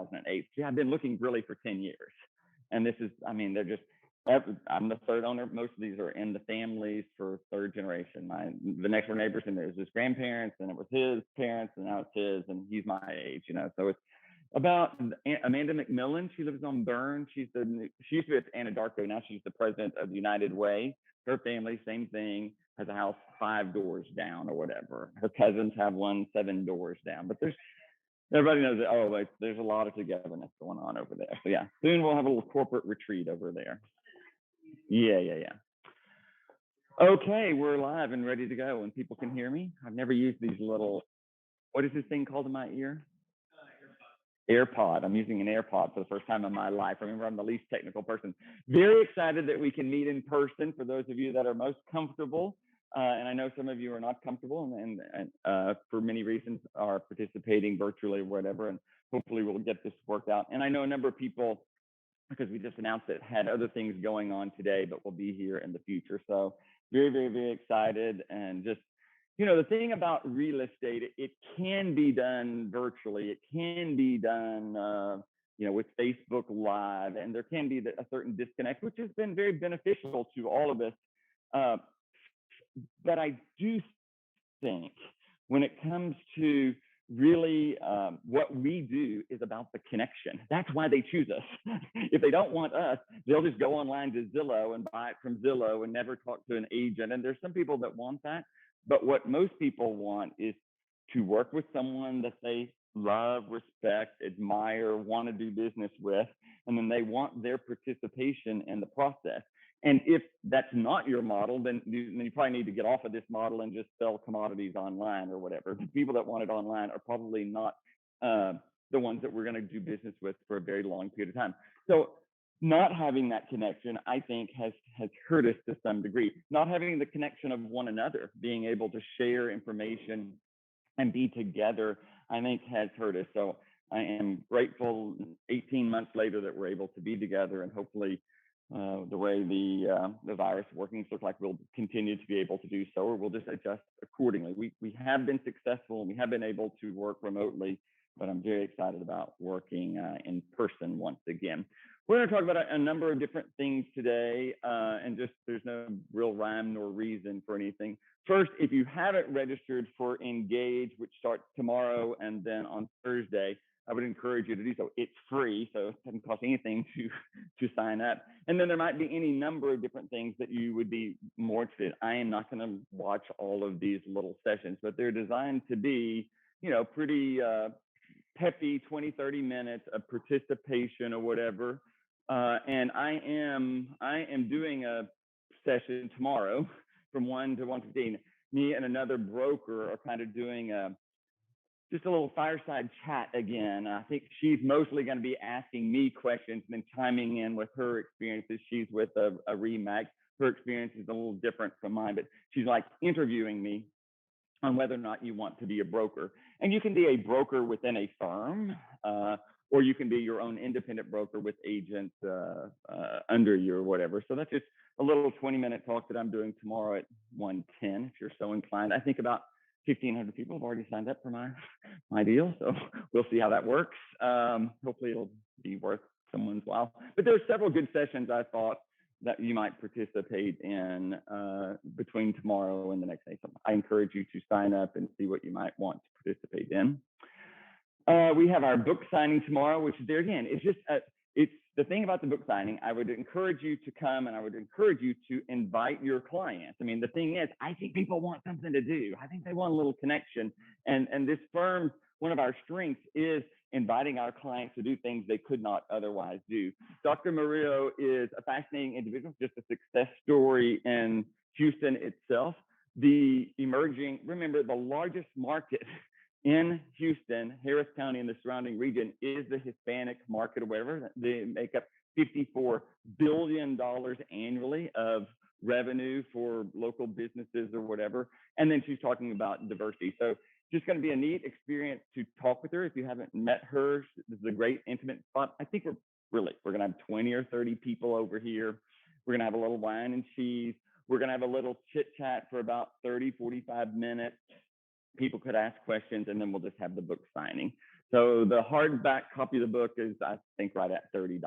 2008. Yeah, I've been looking really for 10 years. And this is, I mean, they're just, I'm the third owner. Most of these are in the families for third generation. The next door neighbors, and there's his grandparents, and it was his parents, and now it's his, and he's my age, you know. So it's about Amanda McMillan. She lives on Burn. She used to be at Anadarko. Now she's the president of United Way. Her family, same thing, has a house 5 doors down or whatever. Her cousins have one 7 doors down. But everybody knows that, oh, like, there's a lot of togetherness going on over there. So yeah, soon we'll have a little corporate retreat over there. Yeah. Okay, we're live and ready to go, and people can hear me. I've never used these little, what is this thing called in my ear? AirPod. I'm using an AirPod for the first time in my life. Remember, I'm the least technical person. Very excited that we can meet in person for those of you that are most comfortable. And I know some of you are not comfortable and for many reasons are participating virtually or whatever. And hopefully we'll get this worked out. And I know a number of people, because we just announced it, had other things going on today, but will be here in the future. So very, very, very excited. And just, you know, the thing about real estate, it can be done virtually. It can be done, you know, with Facebook Live, and there can be a certain disconnect, which has been very beneficial to all of us. But I do think when it comes to really what we do is about the connection. That's why they choose us. If they don't want us, they'll just go online to Zillow and buy it from Zillow and never talk to an agent. And there's some people that want that. But what most people want is to work with someone that they love, respect, admire, want to do business with, and then they want their participation in the process. And if that's not your model, then you probably need to get off of this model and just sell commodities online or whatever. The people that want it online are probably not the ones that we're going to do business with for a very long period of time. So not having that connection, I think, has hurt us to some degree. Not having the connection of one another, being able to share information and be together, I think has hurt us. So I am grateful 18 months later that we're able to be together, and hopefully the way the virus working looks like we'll continue to be able to do so, or we'll just adjust accordingly. We have been successful and we have been able to work remotely, but I'm very excited about working in person once again. We're going to talk about a number of different things today, and just there's no real rhyme nor reason for anything. First, if you haven't registered for Engage, which starts tomorrow and then on Thursday, I would encourage you to do so. It's free, so it doesn't cost anything to sign up. And then there might be any number of different things that you would be more interested in. I am not going to watch all of these little sessions, but they're designed to be, you know, pretty peppy, 20, 30 minutes of participation or whatever. And I am doing a session tomorrow from 1 to 1:15. Me and another broker are kind of doing just a little fireside chat again. I think she's mostly going to be asking me questions and then chiming in with her experiences. She's with a RE/MAX. Her experience is a little different from mine, but she's like interviewing me on whether or not you want to be a broker. And you can be a broker within a firm, or you can be your own independent broker with agents under you or whatever. So that's just a little 20-minute talk that I'm doing tomorrow at 1:10, if you're so inclined. I think about 1,500 people have already signed up for my deal, so we'll see how that works. Hopefully it'll be worth someone's while. But there's several good sessions I thought that you might participate in between tomorrow and the next day. So I encourage you to sign up and see what you might want to participate in. We have our book signing tomorrow, which there again, it's just it's the thing about the book signing. I would encourage you to come, and I would encourage you to invite your clients. I mean, the thing is, I think people want something to do. I think they want a little connection. And this firm, one of our strengths is inviting our clients to do things they could not otherwise do. Dr. Murillo is a fascinating individual, just a success story in Houston itself. The emerging, remember, the largest market in Houston, Harris County, and the surrounding region is the Hispanic market or whatever. They make up $54 billion annually of revenue for local businesses or whatever. And then she's talking about diversity. So just going to be a neat experience to talk with her. If you haven't met her, this is a great intimate spot. I think we're going to have 20 or 30 people over here. We're going to have a little wine and cheese. We're going to have a little chit chat for about 30, 45 minutes. People could ask questions, and then we'll just have the book signing. So the hardback copy of the book is, I think, right at $30.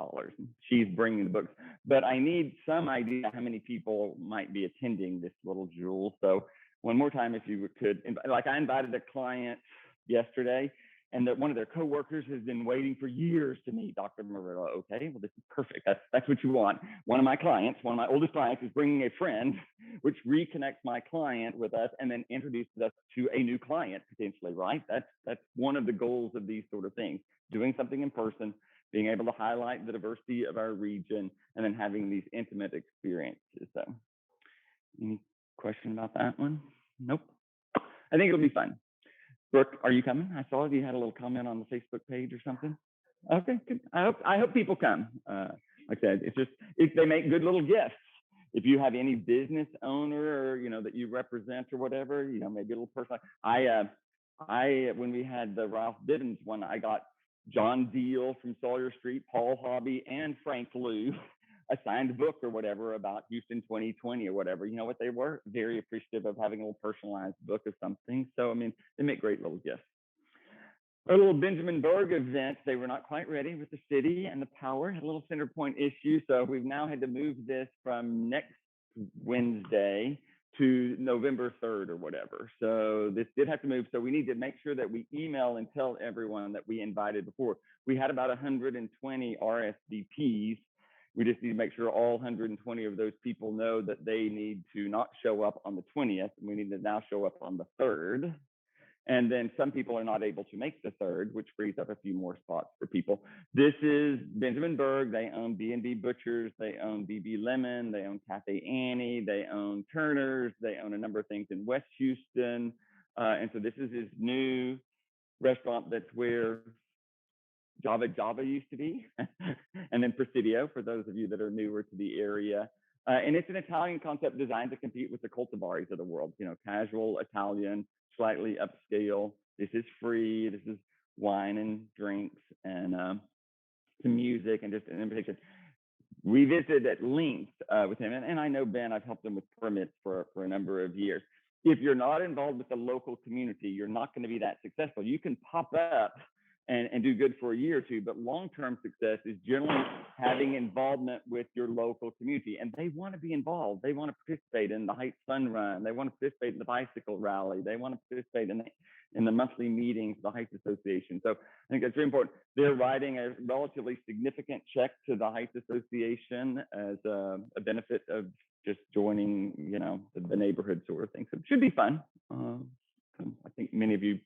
She's bringing the books, but I need some idea how many people might be attending this little jewel. So one more time, if you could, like I invited a client yesterday, and that one of their coworkers has been waiting for years to meet Dr. Murillo. Okay, well, this is perfect. That's what you want. One of my clients, one of my oldest clients, is bringing a friend, which reconnects my client with us and then introduces us to a new client potentially, right? That's one of the goals of these sort of things, doing something in person, being able to highlight the diversity of our region, and then having these intimate experiences. So any question about that one? Nope. I think it'll be fun. Brooke, are you coming? I saw you had a little comment on the Facebook page or something. Okay, good. I hope people come. Like I said, it's just they make good little gifts. If you have any business owner or that you represent or whatever, maybe a little person. I when we had the Ralph Bivens one, I got John Deal from Sawyer Street, Paul Hobby, and Frank Liu a signed book or whatever about Houston 2020 or whatever. You know what they were? Very appreciative of having a little personalized book of something. So, I mean, they make great little gifts. Our little Benjamin Berg event, they were not quite ready with the city and the power, had a little center point issue. So we've now had to move this from next Wednesday to November 3rd or whatever. So this did have to move. So we need to make sure that we email and tell everyone that we invited before. We had about 120 RSVPs. We just need to make sure all 120 of those people know that they need to not show up on the 20th. We need to now show up on the 3rd. And then some people are not able to make the 3rd, which frees up a few more spots for people. This is Benjamin Berg. They own B&B Butchers. They own BB Lemon. They own Cafe Annie. They own Turner's. They own a number of things in West Houston. And so this is his new restaurant that's where Java used to be, and then Presidio for those of you that are newer to the area. And it's an Italian concept designed to compete with the cultivaris of the world, casual Italian, slightly upscale. This is free. This is wine and drinks and some music and just an invitation. We visited at length with him, and I know Ben, I've helped him with permits for a number of years. If you're not involved with the local community, you're not going to be that successful. You can pop up and do good for a year or two, but long-term success is generally having involvement with your local community, and they want to be involved. They want to participate in the Heights Fun Run. They want to participate in the bicycle rally. They want to participate in the monthly meetings, the Heights Association. So I think that's very important. They're writing a relatively significant check to the Heights Association as a benefit of just joining, the neighborhood sort of thing. So it should be fun. I think many of you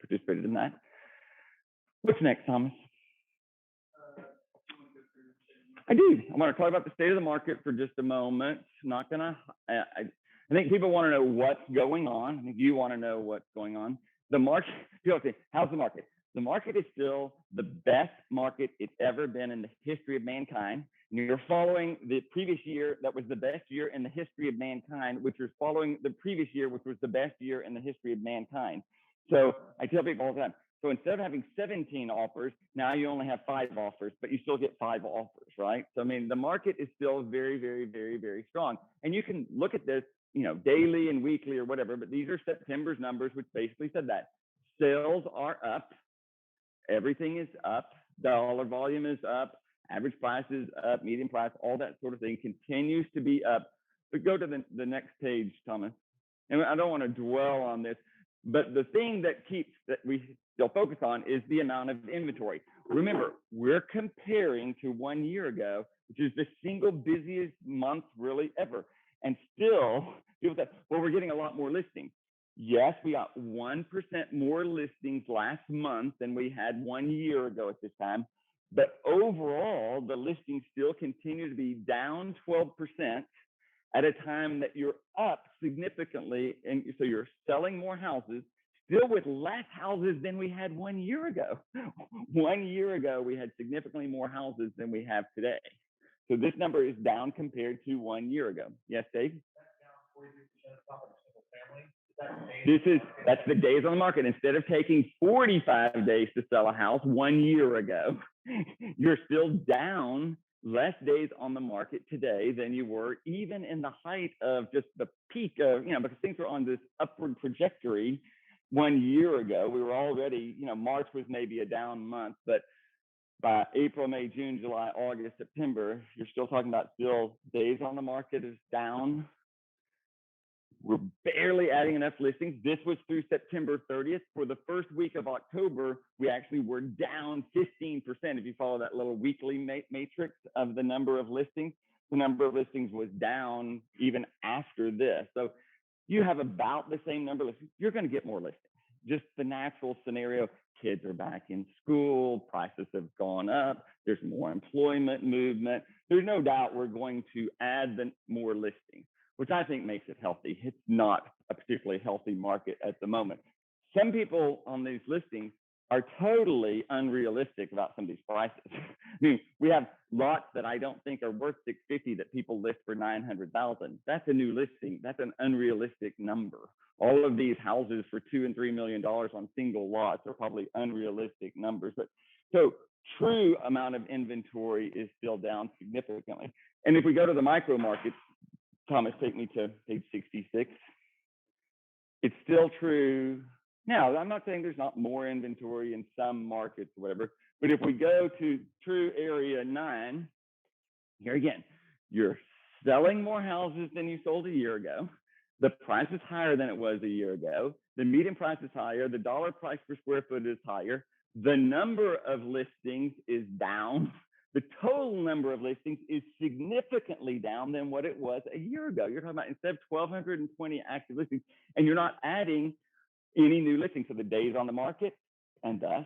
participated in that. What's next, Thomas? I do. I want to talk about the state of the market for just a moment. Not gonna. I think people want to know what's going on. I think you want to know what's going on. The market. People say, "How's the market?" The market is still the best market it's ever been in the history of mankind. And you're following the previous year that was the best year in the history of mankind, which was following the previous year, which was the best year in the history of mankind. So I tell people all the time. So instead of having 17 offers, now you only have 5 offers, but you still get 5 offers, right? So, I mean, the market is still very, very, very, very strong. And you can look at this, daily and weekly or whatever, but these are September's numbers, which basically said that sales are up. Everything is up. Dollar volume is up. Average price is up. Median price, all that sort of thing continues to be up. But go to the next page, Thomas. And I don't want to dwell on this, but the thing that we still focus on is the amount of inventory. Remember, we're comparing to 1 year ago, which is the single busiest month really ever. And still, people say, well, we're getting a lot more listings. Yes, we got 1% more listings last month than we had 1 year ago at this time. But overall, the listings still continue to be down 12% at a time that you're up significantly. And so you're selling more houses, still with less houses than we had 1 year ago. 1 year ago, we had significantly more houses than we have today. So this number is down compared to 1 year ago. Yes, Dave? That's the days on the market. Instead of taking 45 days to sell a house 1 year ago, you're still down less days on the market today than you were even in the height of just the peak of, because things were on this upward trajectory. 1 year ago, we were already, March was maybe a down month, but by April, May, June, July, August, September, you're still talking about still days on the market is down. We're barely adding enough listings. This was through September 30th. For the first week of October, we actually were down 15%. If you follow that little weekly matrix of the number of listings, the number of listings was down even after this. So you have about the same number of listings. You're going to get more listings. Just the natural scenario. Kids are back in school. Prices have gone up. There's more employment movement. There's no doubt we're going to add more listings, which I think makes it healthy. It's not a particularly healthy market at the moment. Some people on these listings are totally unrealistic about some of these prices. I mean, we have lots that I don't think are worth $650 that people list for $900,000. That's a new listing. That's an unrealistic number. All of these houses for $2 and $3 million on single lots are probably unrealistic numbers. But so true amount of inventory is still down significantly. And if we go to the micro markets, Thomas, take me to page 66. It's still true. Now, I'm not saying there's not more inventory in some markets or whatever, but if we go to true area 9, here again, you're selling more houses than you sold a year ago. The price is higher than it was a year ago. The median price is higher. The dollar price per square foot is higher. The number of listings is down. The total number of listings is significantly down than what it was a year ago. You're talking about instead of 1,220 active listings, and you're not adding any new listings. So the days on the market, and thus,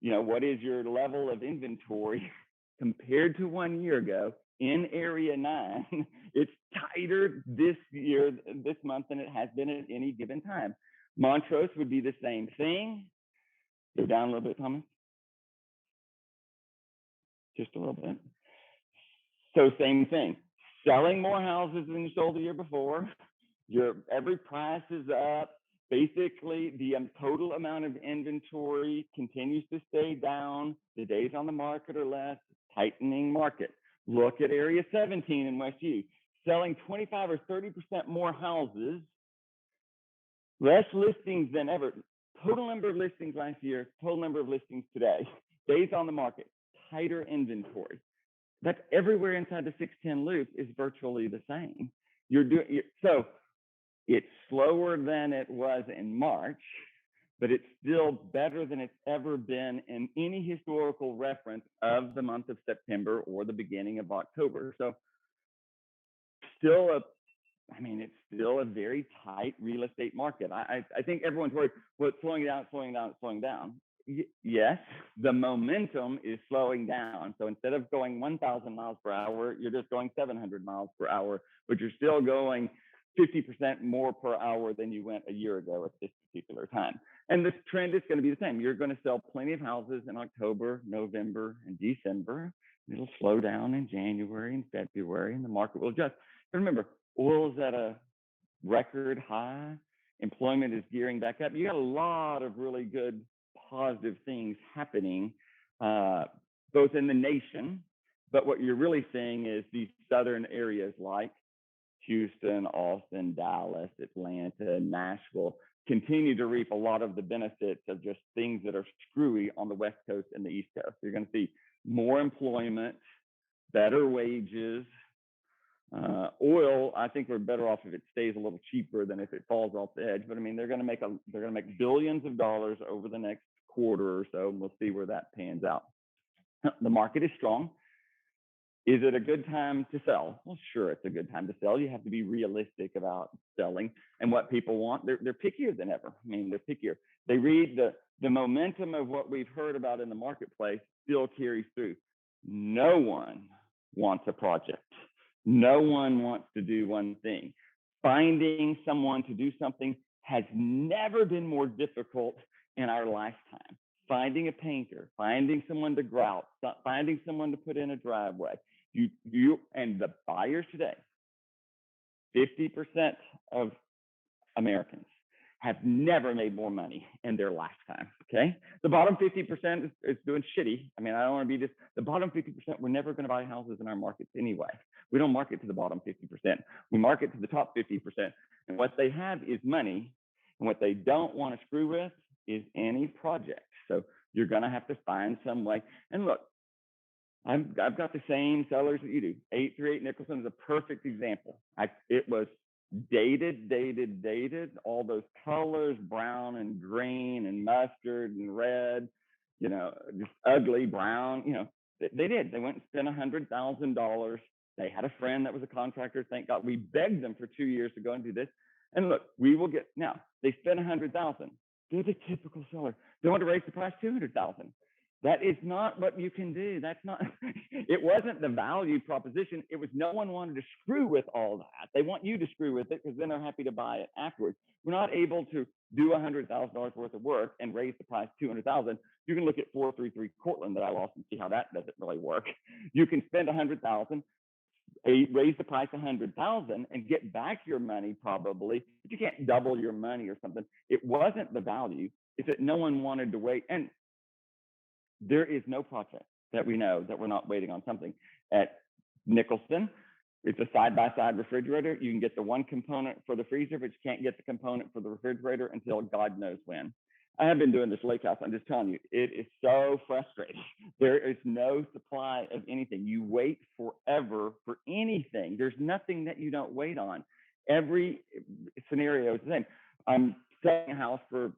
what is your level of inventory compared to 1 year ago in area 9? It's tighter this year, this month, than it has been at any given time. Montrose would be the same thing. Go down a little bit, Thomas. Just a little bit. So same thing. Selling more houses than you sold the year before. Every price is up. Basically, the total amount of inventory continues to stay down. The days on the market are less. Tightening market. Look at area 17 in West U. Selling 25 or 30% more houses. Less listings than ever. Total number of listings last year. Total number of listings today. Days on the market. Tighter inventory. That's everywhere inside the 610 loop is virtually the same. So it's slower than it was in March, but it's still better than it's ever been in any historical reference of the month of September or the beginning of October. So it's still a very tight real estate market. I think everyone's worried, well, it's slowing down. Yes, the momentum is slowing down. So instead of going 1,000 miles per hour, you're just going 700 miles per hour, but you're still going 50% more per hour than you went a year ago at this particular time. And this trend is going to be the same. You're going to sell plenty of houses in October, November, and December. It'll slow down in January and February, and the market will adjust. And remember, oil is at a record high. Employment is gearing back up. You got a lot of really good positive things happening, both in the nation, but what you're really seeing is these southern areas like Houston, Austin, Dallas, Atlanta, Nashville continue to reap a lot of the benefits of just things that are screwy on the West Coast and the East Coast. So you're going to see more employment, better wages. Oil, I think we're better off if it stays a little cheaper than if it falls off the edge. But I mean, they're going to make billions of dollars over the next quarter or so. And we'll see where that pans out. The market is strong. Is it a good time to sell? Well, sure, it's a good time to sell. You have to be realistic about selling and what people want. They're pickier than ever. I mean, they're pickier. They read the momentum of what we've heard about in the marketplace still carries through. No one wants a project. No one wants to do one thing. Finding someone to do something has never been more difficult in our lifetime. Finding a painter, finding someone to grout, finding someone to put in a driveway. You and the buyers today, 50% of Americans have never made more money in their lifetime. Okay, the bottom 50% is doing shitty. I mean, I don't want to be just the bottom 50%. We're never going to buy houses in our markets anyway. We don't market to the bottom 50%. We market to the top 50%. And what they have is money. And what they don't want to screw with is any project. So you're going to have to find some way. And look, I've got the same sellers that you do. 838 Nicholson is a perfect example. It was dated, all those colors, brown and green and mustard and red, just ugly brown, they did. They went and spent $100,000. They had a friend that was a contractor. Thank God. We begged them for 2 years to go and do this. And look, we will get, now they spent $100,000. They're the typical seller. They want to raise the price $200,000. That is not what you can do. That's not, it wasn't the value proposition. It was no one wanted to screw with all that. They want you to screw with it because then they're happy to buy it afterwards. We're not able to do $100,000 worth of work and raise the price $200,000. You can look at 433 Cortland that I lost and see how that doesn't really work. You can spend $100,000, raise the price $100,000 and get back your money probably, but you can't double your money or something. It wasn't the value. It's that no one wanted to wait. And there is no project that we know that we're not waiting on something. At Nicholson, it's a side-by-side refrigerator. You can get the one component for the freezer, but you can't get the component for the refrigerator until God knows when. I have been doing this lake house. I'm just telling you, it is so frustrating. There is no supply of anything. You wait forever for anything. There's nothing that you don't wait on. Every scenario is the same. I'm selling a house for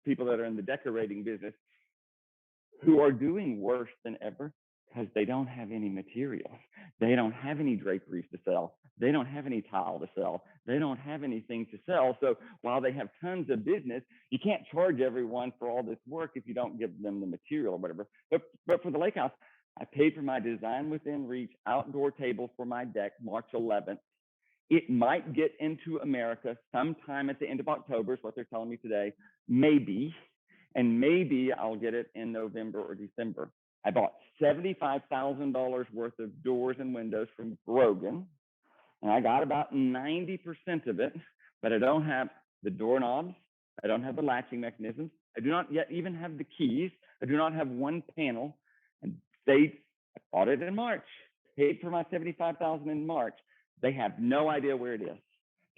people that are in the decorating business who are doing worse than ever because they don't have any materials. They don't have any draperies to sell. They don't have any tile to sell. They don't have anything to sell. So while they have tons of business, you can't charge everyone for all this work if you don't give them the material or whatever. But for the lake house, I paid for my design within reach outdoor table for my deck March 11th. It might get into America sometime at the end of October, is what they're telling me today, maybe. And maybe I'll get it in November or December. I bought $75,000 worth of doors and windows from Grogan, and I got about 90% of it, but I don't have the doorknobs. I don't have the latching mechanisms. I do not yet even have the keys. I do not have one panel. And I bought it in March, paid for my $75,000 in March. They have no idea where it is.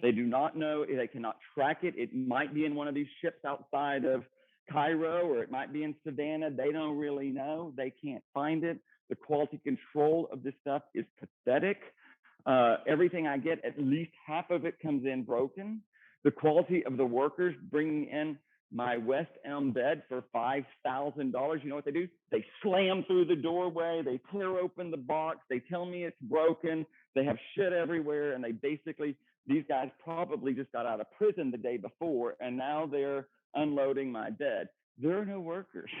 They do not know. They cannot track it. It might be in one of these ships outside of Cairo, or it might be in Savannah. They don't really know. They can't find it. The quality control of this stuff is pathetic. Everything I get, at least half of it comes in broken. The quality of the workers bringing in my West Elm bed for $5,000. You know what they do? They slam through the doorway. They tear open the box. They tell me it's broken. They have shit everywhere. And they basically, these guys probably just got out of prison the day before, and now they're unloading my bed. There are no workers.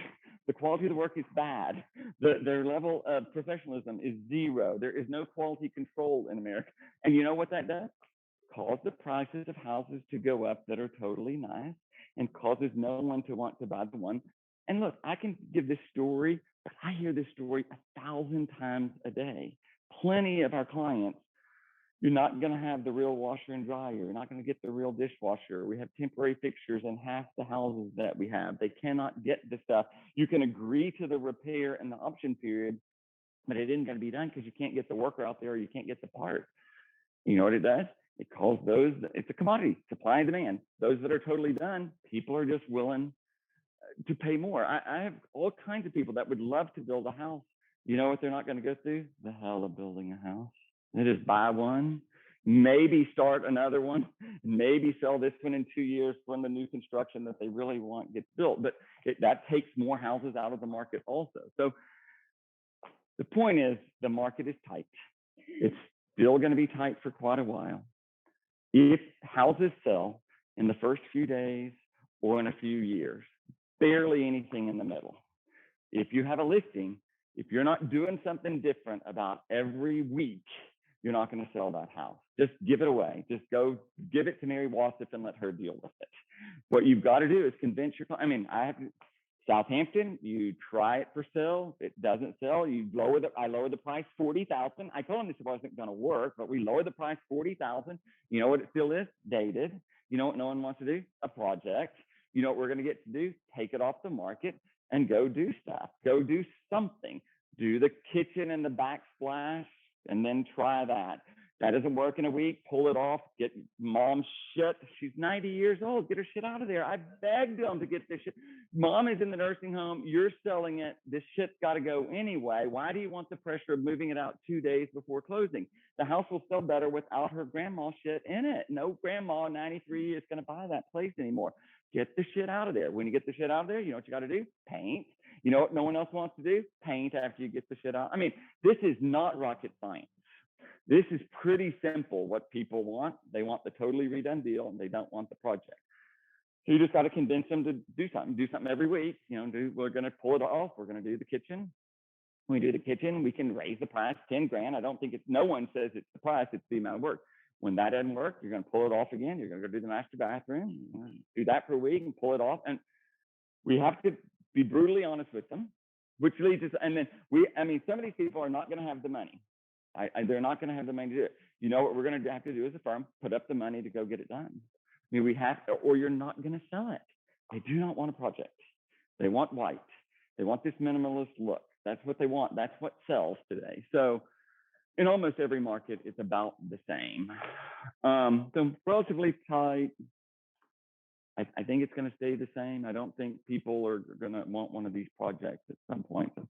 The quality of the work is bad. Their level of professionalism is zero. There is no quality control in America. And you know what that does? Cause the prices of houses to go up that are totally nice, and causes no one to want to buy the one. And look, I can give this story, but I hear this story 1,000 times a day. Plenty of our clients, you're not going to have the real washer and dryer. You're not going to get the real dishwasher. We have temporary fixtures in half the houses that we have. They cannot get the stuff. You can agree to the repair and the option period, but it isn't going to be done because you can't get the worker out there, or you can't get the part. You know what it does? It calls those, it's a commodity, supply and demand. Those that are totally done, people are just willing to pay more. I have all kinds of people that would love to build a house. You know what they're not going to go through? The hell of building a house. They just buy one, maybe start another one, maybe sell this one in 2 years when the new construction that they really want gets built. But that takes more houses out of the market also. So the point is, the market is tight. It's still going to be tight for quite a while. If houses sell in the first few days or in a few years, barely anything in the middle. If you have a listing, if you're not doing something different about every week, you're not going to sell that house. Just give it away. Just go give it to Mary Wasif and let her deal with it. What you've got to do is convince your client. I mean, Southampton, you try it for sale. It doesn't sell. I lower the price $40,000. I told them this wasn't going to work, but we lowered the price $40,000. You know what it still is? Dated. You know what no one wants to do? A project. You know what we're going to get to do? Take it off the market and go do stuff. Go do something. Do the kitchen and the backsplash, and then try that. That doesn't work in a week. Pull it off. Get mom's shit. She's 90 years old. Get her shit out of there. I begged them to get this shit. Mom is in the nursing home. You're selling it. This shit's got to go anyway. Why do you want the pressure of moving it out 2 days before closing? The house will sell better without her grandma's shit in it. No grandma 93 is going to buy that place anymore. Get the shit out of there. When you get the shit out of there, you know what you got to do? Paint. You know what no one else wants to do? Paint after you get the shit out. I mean, this is not rocket science. This is pretty simple what people want. They want the totally redone deal and they don't want the project. So you just got to convince them to do something every week. You know, we're going to pull it off. We're going to do the kitchen. When we do the kitchen, we can raise the price 10 grand. I don't think no one says it's the price, it's the amount of work. When that doesn't work, you're going to pull it off again. You're going to go do the master bathroom, do that for a week and pull it off. And we have to be brutally honest with them, which leads us, and then some of these people are not going to have the money. They're not going to have the money to do it. You know what we're going to have to do as a firm? Put up the money to go get it done. I mean, we have to, or you're not going to sell it. They do not want a project. They want white. They want this minimalist look. That's what they want. That's what sells today. So in almost every market, it's about the same. So relatively tight. I think it's going to stay the same. I don't think people are going to want one of these projects at some point. So,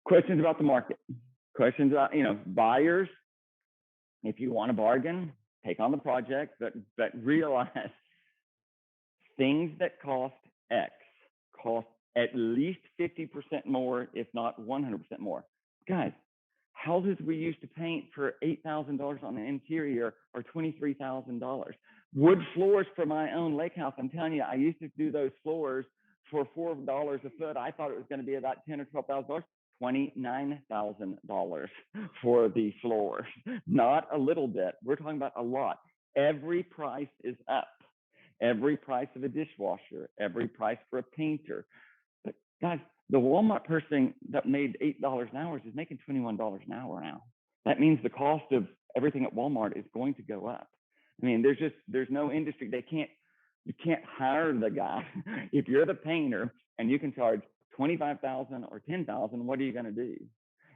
questions about the market? Questions about, buyers, if you want a bargain, take on the project, but realize things that cost X cost at least 50% more, if not 100% more. Guys, houses we used to paint for $8,000 on the interior are $23,000. Wood floors for my own lake house, I'm telling you, I used to do those floors for $4 a foot. I thought it was going to be about $10,000 or $12,000. $29,000 for the floors. Not a little bit. We're talking about a lot. Every price is up. Every price of a dishwasher, every price for a painter. But guys, the Walmart person that made $8 an hour is making $21 an hour now. That means the cost of everything at Walmart is going to go up. I mean, there's no industry. You can't hire the guy. If you're the painter and you can charge $25,000 or $10,000, what are you going to do?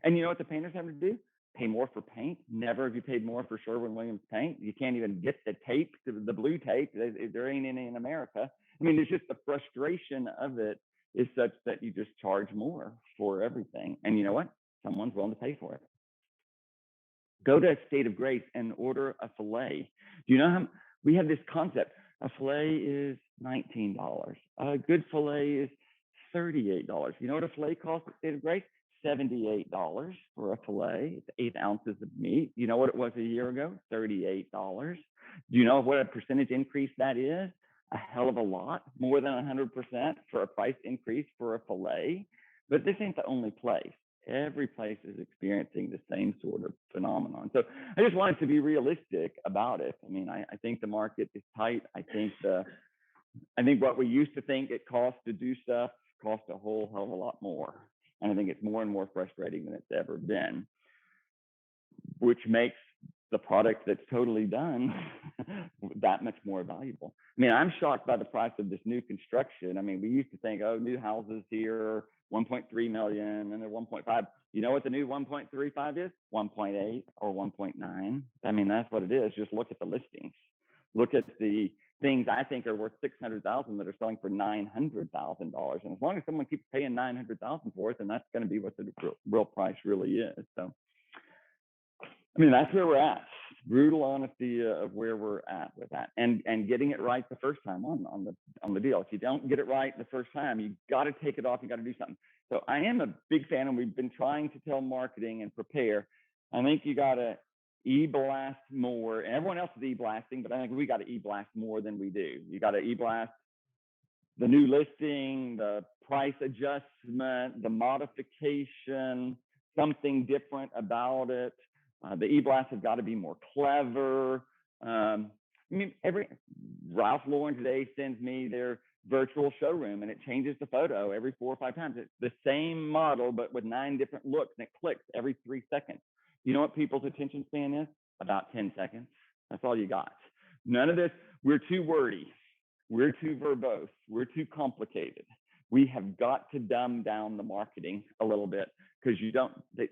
And you know what the painters have to do? Pay more for paint. Never have you paid more for Sherwin-Williams paint. You can't even get the tape, the blue tape. There ain't any in America. I mean, there's just the frustration of it is such that you just charge more for everything. And you know what? Someone's willing to pay for it. Go to a State of Grace and order a filet. Do you know how we have this concept? A filet is $19. A good filet is $38. You know what a filet costs at State of Grace? $78 for a filet. It's 8 ounces of meat. You know what it was a year ago? $38. Do you know what a percentage increase that is? A hell of a lot, more than 100% for a price increase for a filet. But this ain't the only place. Every place is experiencing the same sort of phenomenon. So I just wanted to be realistic about it. I mean, I think the market is tight. I think what we used to think it costs to do stuff costs a whole hell of a lot more. And I think it's more and more frustrating than it's ever been, which makes the product that's totally done that much more valuable. I mean, I'm shocked by the price of this new construction. I mean, we used to think, oh, new houses here, 1.3 million, and they're 1.5. You know what the new 1.35 is? 1.8 or 1.9. I mean, that's what it is. Just look at the listings. Look at the things I think are worth $600,000 that are selling for $900,000. And as long as someone keeps paying $900,000 for it, then that's going to be what the real price really is. So, I mean, that's where we're at. Brutal honesty of where we're at with that, and getting it right the first time on the deal. If you don't get it right the first time, you got to take it off. You got to do something. So I am a big fan, and we've been trying to tell marketing and prepare. I think you got to e-blast more. Everyone else is e-blasting, but I think we got to e-blast more than we do. You got to e-blast the new listing, the price adjustment, the modification, something different about it. The e-blasts have got to be more clever. I mean, Ralph Lauren today sends me their virtual showroom, and it changes the photo every 4 or 5 times. It's the same model, but with 9 different looks, and it clicks every 3 seconds. You know what people's attention span is? About 10 seconds. That's all you got. None of this, we're too wordy. We're too verbose. We're too complicated. We have got to dumb down the marketing a little bit because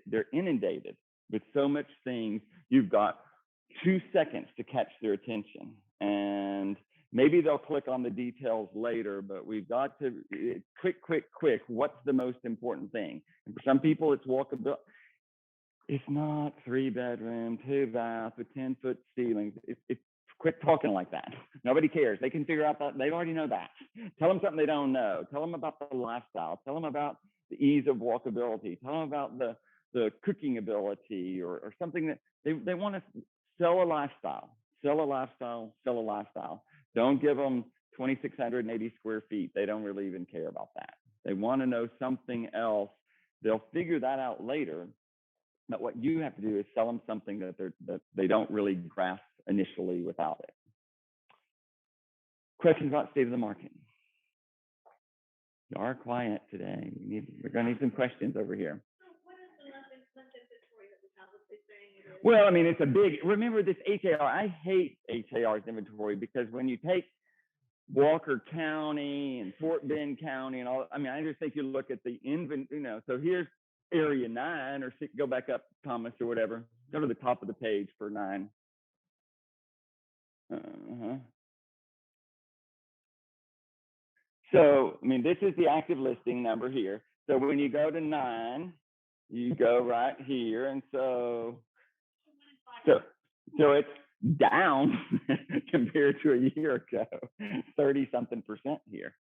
they're inundated with so much things. You've got 2 seconds to catch their attention. And maybe they'll click on the details later, but we've got to quick. What's the most important thing? And for some people, it's walkability. It's not 3-bedroom, 2-bath with 10-foot ceilings. It's quit talking like that. Nobody cares. They can figure out that. They already know that. Tell them something they don't know. Tell them about the lifestyle. Tell them about the ease of walkability. Tell them about the cooking ability or something that they want to sell a lifestyle. Sell a lifestyle. Sell a lifestyle. Don't give them 2,680 square feet. They don't really even care about that. They want to know something else. They'll figure that out later. But what you have to do is sell them something that they don't really grasp initially without it. Questions about state of the market? You are quiet today. We're going to need some questions over here. So what is the less inventory that we have? What's they saying it is? Well, I mean, it's a big, remember this HAR. I hate HAR's inventory because when you take Walker County and Fort Bend County and all, I mean, I just think you look at the so here's area 9 or 6, go back up, Thomas, or whatever. Go to the top of the page for 9. So, I mean, this is the active listing number here. So when you go to 9, you go right here. And so it's down compared to a year ago, 30-something% here.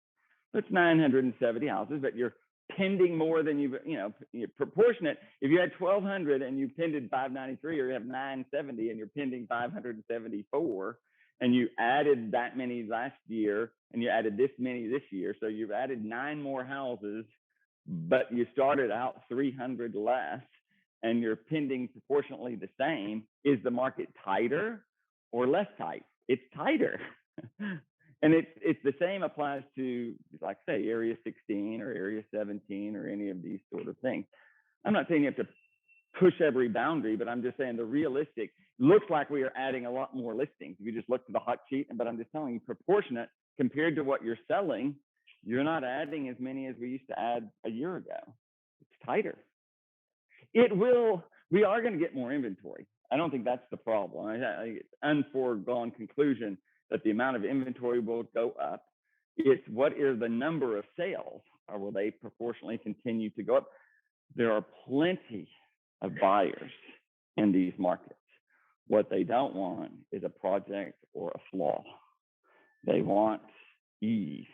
So it's 970 houses, but you're pending more than you're proportionate. If you had 1,200 and you pended 593, or you have 970 and you're pending 574, and you added that many last year and you added this many this year, so you've added 9 more houses, but you started out 300 less and you're pending proportionately the same. Is the market tighter or less tight? It's tighter. And it's the same applies to, like, say, Area 16 or Area 17 or any of these sort of things. I'm not saying you have to push every boundary, but I'm just saying the realistic looks like we are adding a lot more listings. If you just look to the hot sheet, but I'm just telling you, proportionate compared to what you're selling, you're not adding as many as we used to add a year ago. It's tighter. We are going to get more inventory. I don't think that's the problem. It's an unforegone conclusion that the amount of inventory will go up. It's what is the number of sales, or will they proportionally continue to go up? There are plenty of buyers in these markets. What they don't want is a project or a flaw. They want ease.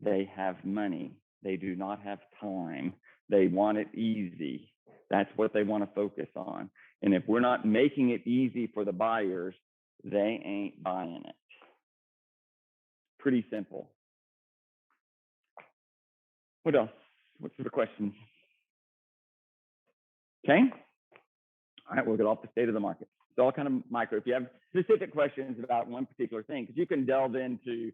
They have money. They do not have time. They want it easy. That's what they want to focus on. And if we're not making it easy for the buyers, they ain't buying it. Pretty simple. What else? What sort of questions? Okay. All right, we'll get off the state of the market. It's all kind of micro. If you have specific questions about one particular thing, because you can delve into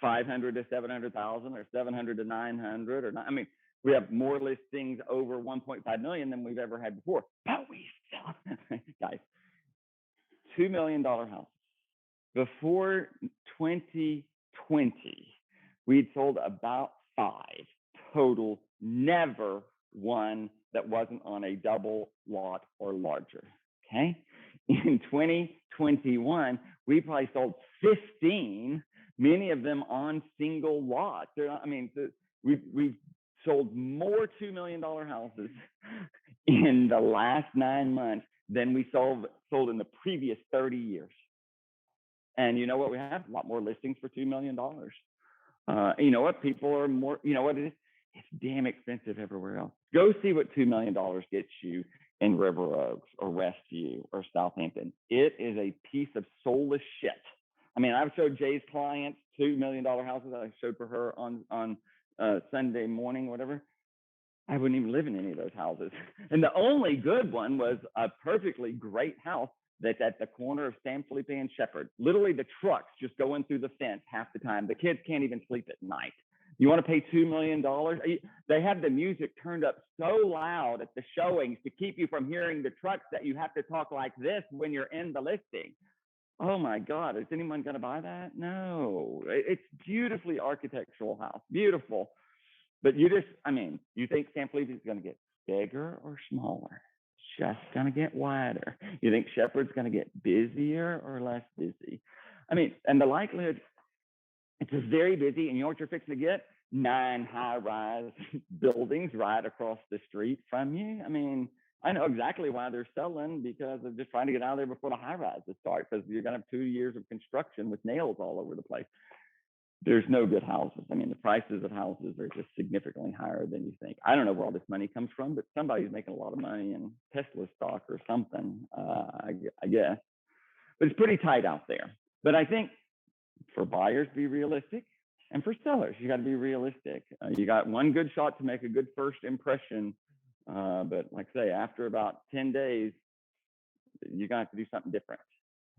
500 to 700,000 or 700 to 900 or not. I mean, we have more listings over 1.5 million than we've ever had before. But we still, guys, $2 million houses. Before 2020, we'd sold about 5 total, never one that wasn't on a double lot or larger. Okay. In 2021, we probably sold 15, many of them on single lots. We've sold more $2 million houses in the last 9 months than we sold in the previous 30 years. And you know what? We have a lot more listings for $2 million. You know what? People are more, you know what it is? It's damn expensive everywhere else. Go see what $2 million gets you in River Oaks or Westview or Southampton. It is a piece of soulless shit. I mean, I've showed Jay's clients $2 million houses I showed for her on Sunday morning, whatever. I wouldn't even live in any of those houses. And the only good one was a perfectly great house that's at the corner of San Felipe and Shepherd. Literally, the trucks just going through the fence half the time. The kids can't even sleep at night. You want to pay $2 million? They have the music turned up so loud at the showings to keep you from hearing the trucks that you have to talk like this when you're in the listing. Oh my God, is anyone going to buy that? No. It's beautifully architectural house, beautiful. But you think San Felipe is going to get bigger or smaller? just going to get wider? You think Shepherd's going to get busier or less busy? I mean, and the likelihood, it's very busy, and you know what you're fixing to get? 9 high-rise buildings right across the street from you. I mean, I know exactly why they're selling, because they're just trying to get out of there before the high-rises start, because you're going to have 2 years of construction with nails all over the place. There's no good houses. I mean, the prices of houses are just significantly higher than you think. I don't know where all this money comes from, but somebody's making a lot of money in Tesla stock or something, I guess. But it's pretty tight out there. But I think for buyers, be realistic. And for sellers, you got to be realistic. You got one good shot to make a good first impression. But like I say, after about 10 days, you're going to have to do something different.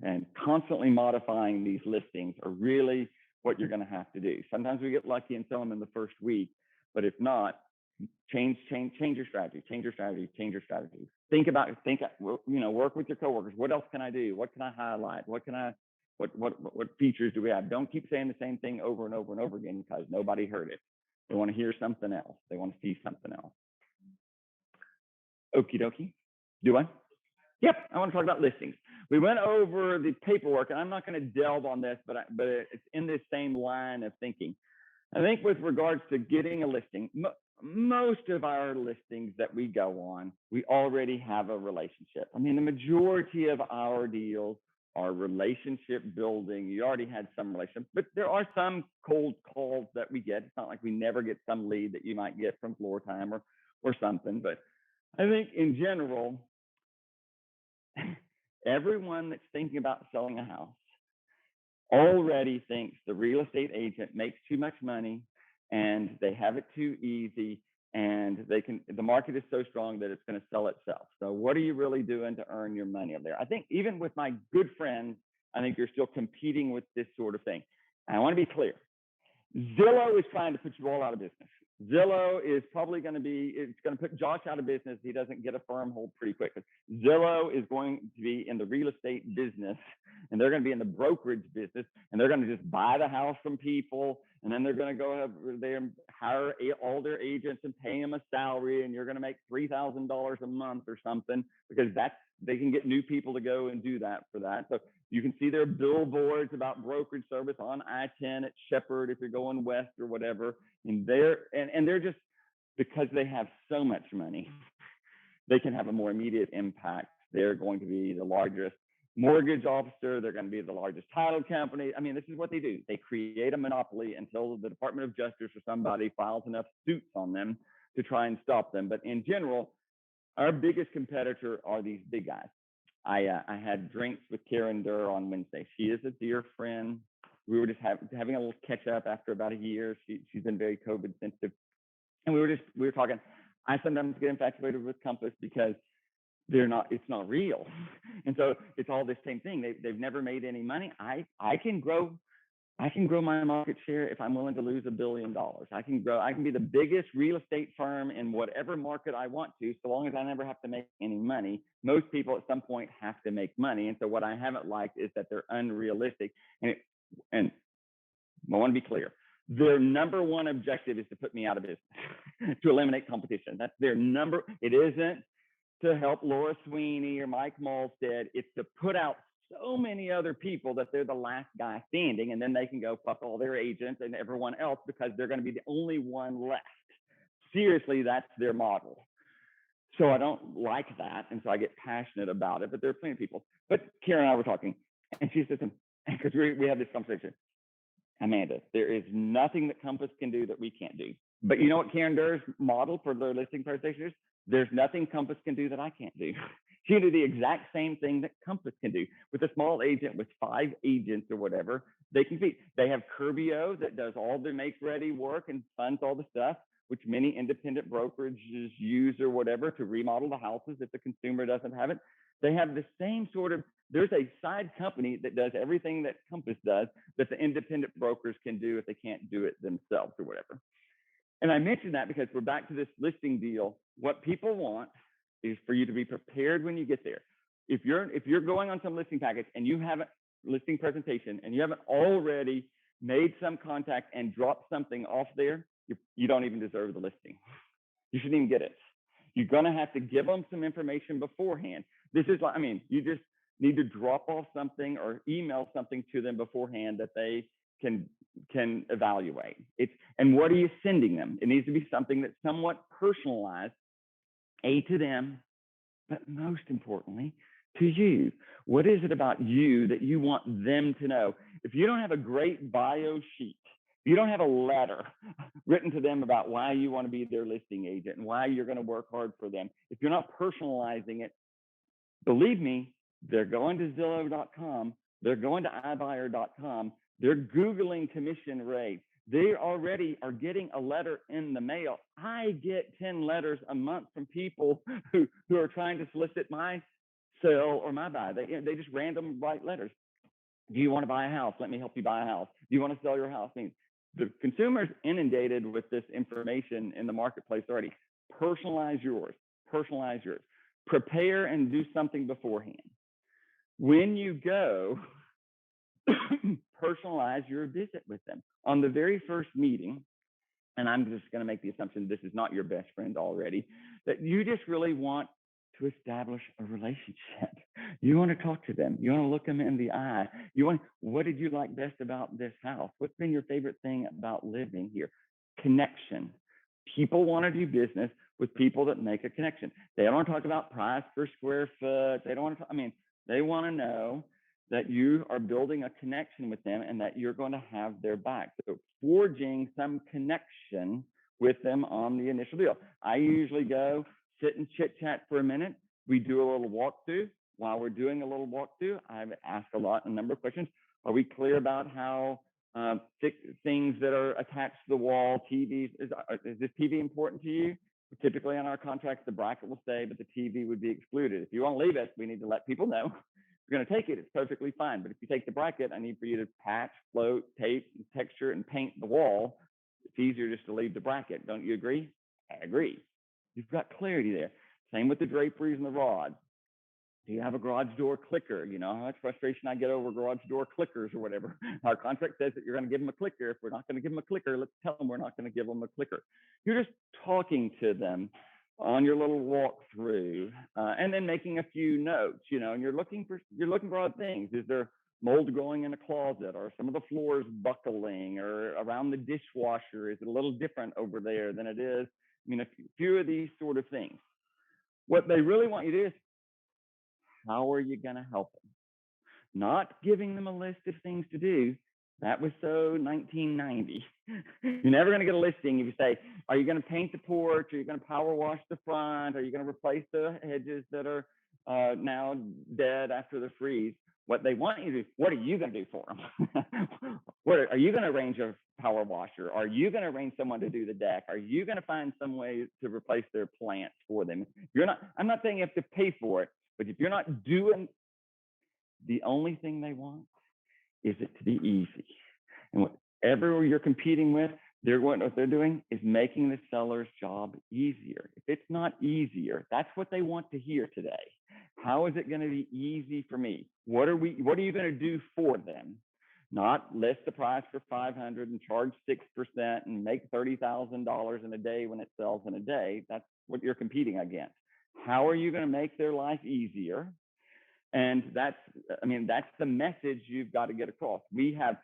And constantly modifying these listings are really what you're going to have to do. Sometimes we get lucky and sell them in the first week, but if not, change your strategy, change your strategy. Work with your coworkers. What else can I do? What can I highlight? What features do we have? Don't keep saying the same thing over and over and over again, because nobody heard it. They want to hear something else. They want to see something else. Okie dokie. Do I? Yep, I want to talk about listings. We went over the paperwork, and I'm not going to delve on this, but it's in this same line of thinking. I think with regards to getting a listing, most of our listings that we go on, we already have a relationship. I mean, the majority of our deals are relationship building. You already had some relationship, but there are some cold calls that we get. It's not like we never get some lead that you might get from Floor Time or something. But I think in general, everyone that's thinking about selling a house already thinks the real estate agent makes too much money and they have it too easy, and the market is so strong that it's going to sell itself. So what are you really doing to earn your money up there? I think even with my good friends, I think you're still competing with this sort of thing. And I want to be clear. Zillow is trying to put you all out of business. Zillow is probably going to put Josh out of business. He doesn't get a firm hold pretty quick. Zillow is going to be in the real estate business, and they're going to be in the brokerage business, and they're going to just buy the house from people, and then they're going to go hire all their agents and pay them a salary, and you're going to make $3,000 a month or something, because they can get new people to go and do that for that. So you can see their billboards about brokerage service on I-10 at Shepherd if you're going west or whatever. And they're just, because they have so much money, they can have a more immediate impact. They're going to be the largest mortgage officer. They're going to be the largest title company. I mean, this is what they do. They create a monopoly until the Department of Justice or somebody files enough suits on them to try and stop them. But in general, our biggest competitor are these big guys. I had drinks with Karen Durr on Wednesday. She is a dear friend. We were just having a little catch up after about a year. She's been very COVID sensitive. And we were talking. I sometimes get infatuated with Compass because it's not real. And so it's all this same thing. They've never made any money. I can grow my market share if I'm willing to lose $1 billion. I can be the biggest real estate firm in whatever market I want to, so long as I never have to make any money. Most people at some point have to make money. And so what I haven't liked is that they're unrealistic. And I want to be clear. Their number one objective is to put me out of business, to eliminate competition. That's their number. It isn't to help Laura Sweeney or Mike Malstead. It's to put out so many other people that they're the last guy standing, and then they can go fuck all their agents and everyone else because they're going to be the only one left. Seriously, that's their model. So I don't like that, and so I get passionate about it, but there are plenty of people. But Karen and I were talking, and she said, because we had this conversation, Amanda, there is nothing that Compass can do that we can't do. But you know what Karen Durr's model for their listing presentation is? There's nothing Compass can do that I can't do. She can do the exact same thing that Compass can do. With a small agent with 5 agents or whatever, they compete. They have Curbio that does all the make-ready work and funds all the stuff, which many independent brokerages use or whatever to remodel the houses if the consumer doesn't have it. They have the same sort of, there's a side company that does everything that Compass does that the independent brokers can do if they can't do it themselves or whatever. And I mentioned that because we're back to this listing deal. What people want is for you to be prepared when you get there. If you're going on some listing package and you haven't listing presentation and you haven't already made some contact and dropped something off there, you don't even deserve the listing. You shouldn't even get it. You're going to have to give them some information beforehand. This is like, I mean, you just need to drop off something or email something to them beforehand that they can evaluate. And what are you sending them? It needs to be something that's somewhat personalized, to them, but most importantly, to you. What is it about you that you want them to know? If you don't have a great bio sheet, if you don't have a letter written to them about why you want to be their listing agent and why you're going to work hard for them, if you're not personalizing it, believe me, they're going to Zillow.com, they're going to iBuyer.com, they're Googling commission rates. They already are getting a letter in the mail. I get 10 letters a month from people who are trying to solicit my sell or my buy. They just random write letters. Do you want to buy a house? Let me help you buy a house. Do you want to sell your house? I mean, the consumer's inundated with this information in the marketplace already. Personalize yours. Personalize yours. Prepare and do something beforehand. When you go, personalize your visit with them. On the very first meeting, and I'm just going to make the assumption this is not your best friend already, that you just really want to establish a relationship. You want to talk to them. You want to look them in the eye. What did you like best about this house? What's been your favorite thing about living here? Connection. People want to do business with people that make a connection. They don't want to talk about price per square foot. They don't want to, they want to know that you are building a connection with them and that you're going to have their back. So forging some connection with them on the initial deal. I usually go sit and chit chat for a minute. We do a little walkthrough. While we're doing a little walkthrough, I've asked a number of questions. Are we clear about how things that are attached to the wall, TVs, is this TV important to you? Typically on our contracts, the bracket will stay, but the TV would be excluded. If you want to leave it, we need to let people know. If you're going to take it, it's perfectly fine. But if you take the bracket, I need for you to patch, float, tape, texture, and paint the wall. It's easier just to leave the bracket. Don't you agree? I agree. You've got clarity there. Same with the draperies and the rods. Do you have a garage door clicker? You know how much frustration I get over garage door clickers or whatever. Our contract says that you're going to give them a clicker. If we're not going to give them a clicker, let's tell them we're not going to give them a clicker. You're just talking to them on your little walkthrough, and then making a few notes. And you're looking for other things. Is there mold growing in a closet? Or some of the floors buckling? Or around the dishwasher, is it a little different over there than it is? A few of these sort of things. What they really want you to do is, how are you going to help them? Not giving them a list of things to do. That was so 1990. You're never going to get a listing if you say, are you going to paint the porch? Are you going to power wash the front? Are you going to replace the hedges that are now dead after the freeze? What they want you to do, what are you going to do for them? Are you going to arrange a power washer? Are you going to arrange someone to do the deck? Are you going to find some way to replace their plants for them? I'm not saying you have to pay for it, but if you're not doing, the only thing they want is it to be easy. And whatever you're competing with, what they're doing is making the seller's job easier. If it's not easier, that's what they want to hear today. How is it going to be easy for me? What are you going to do for them? Not list the price for $500 and charge 6% and make $30,000 in a day when it sells in a day. That's what you're competing against. How are you going to make their life easier? And that's the message you've got to get across. We have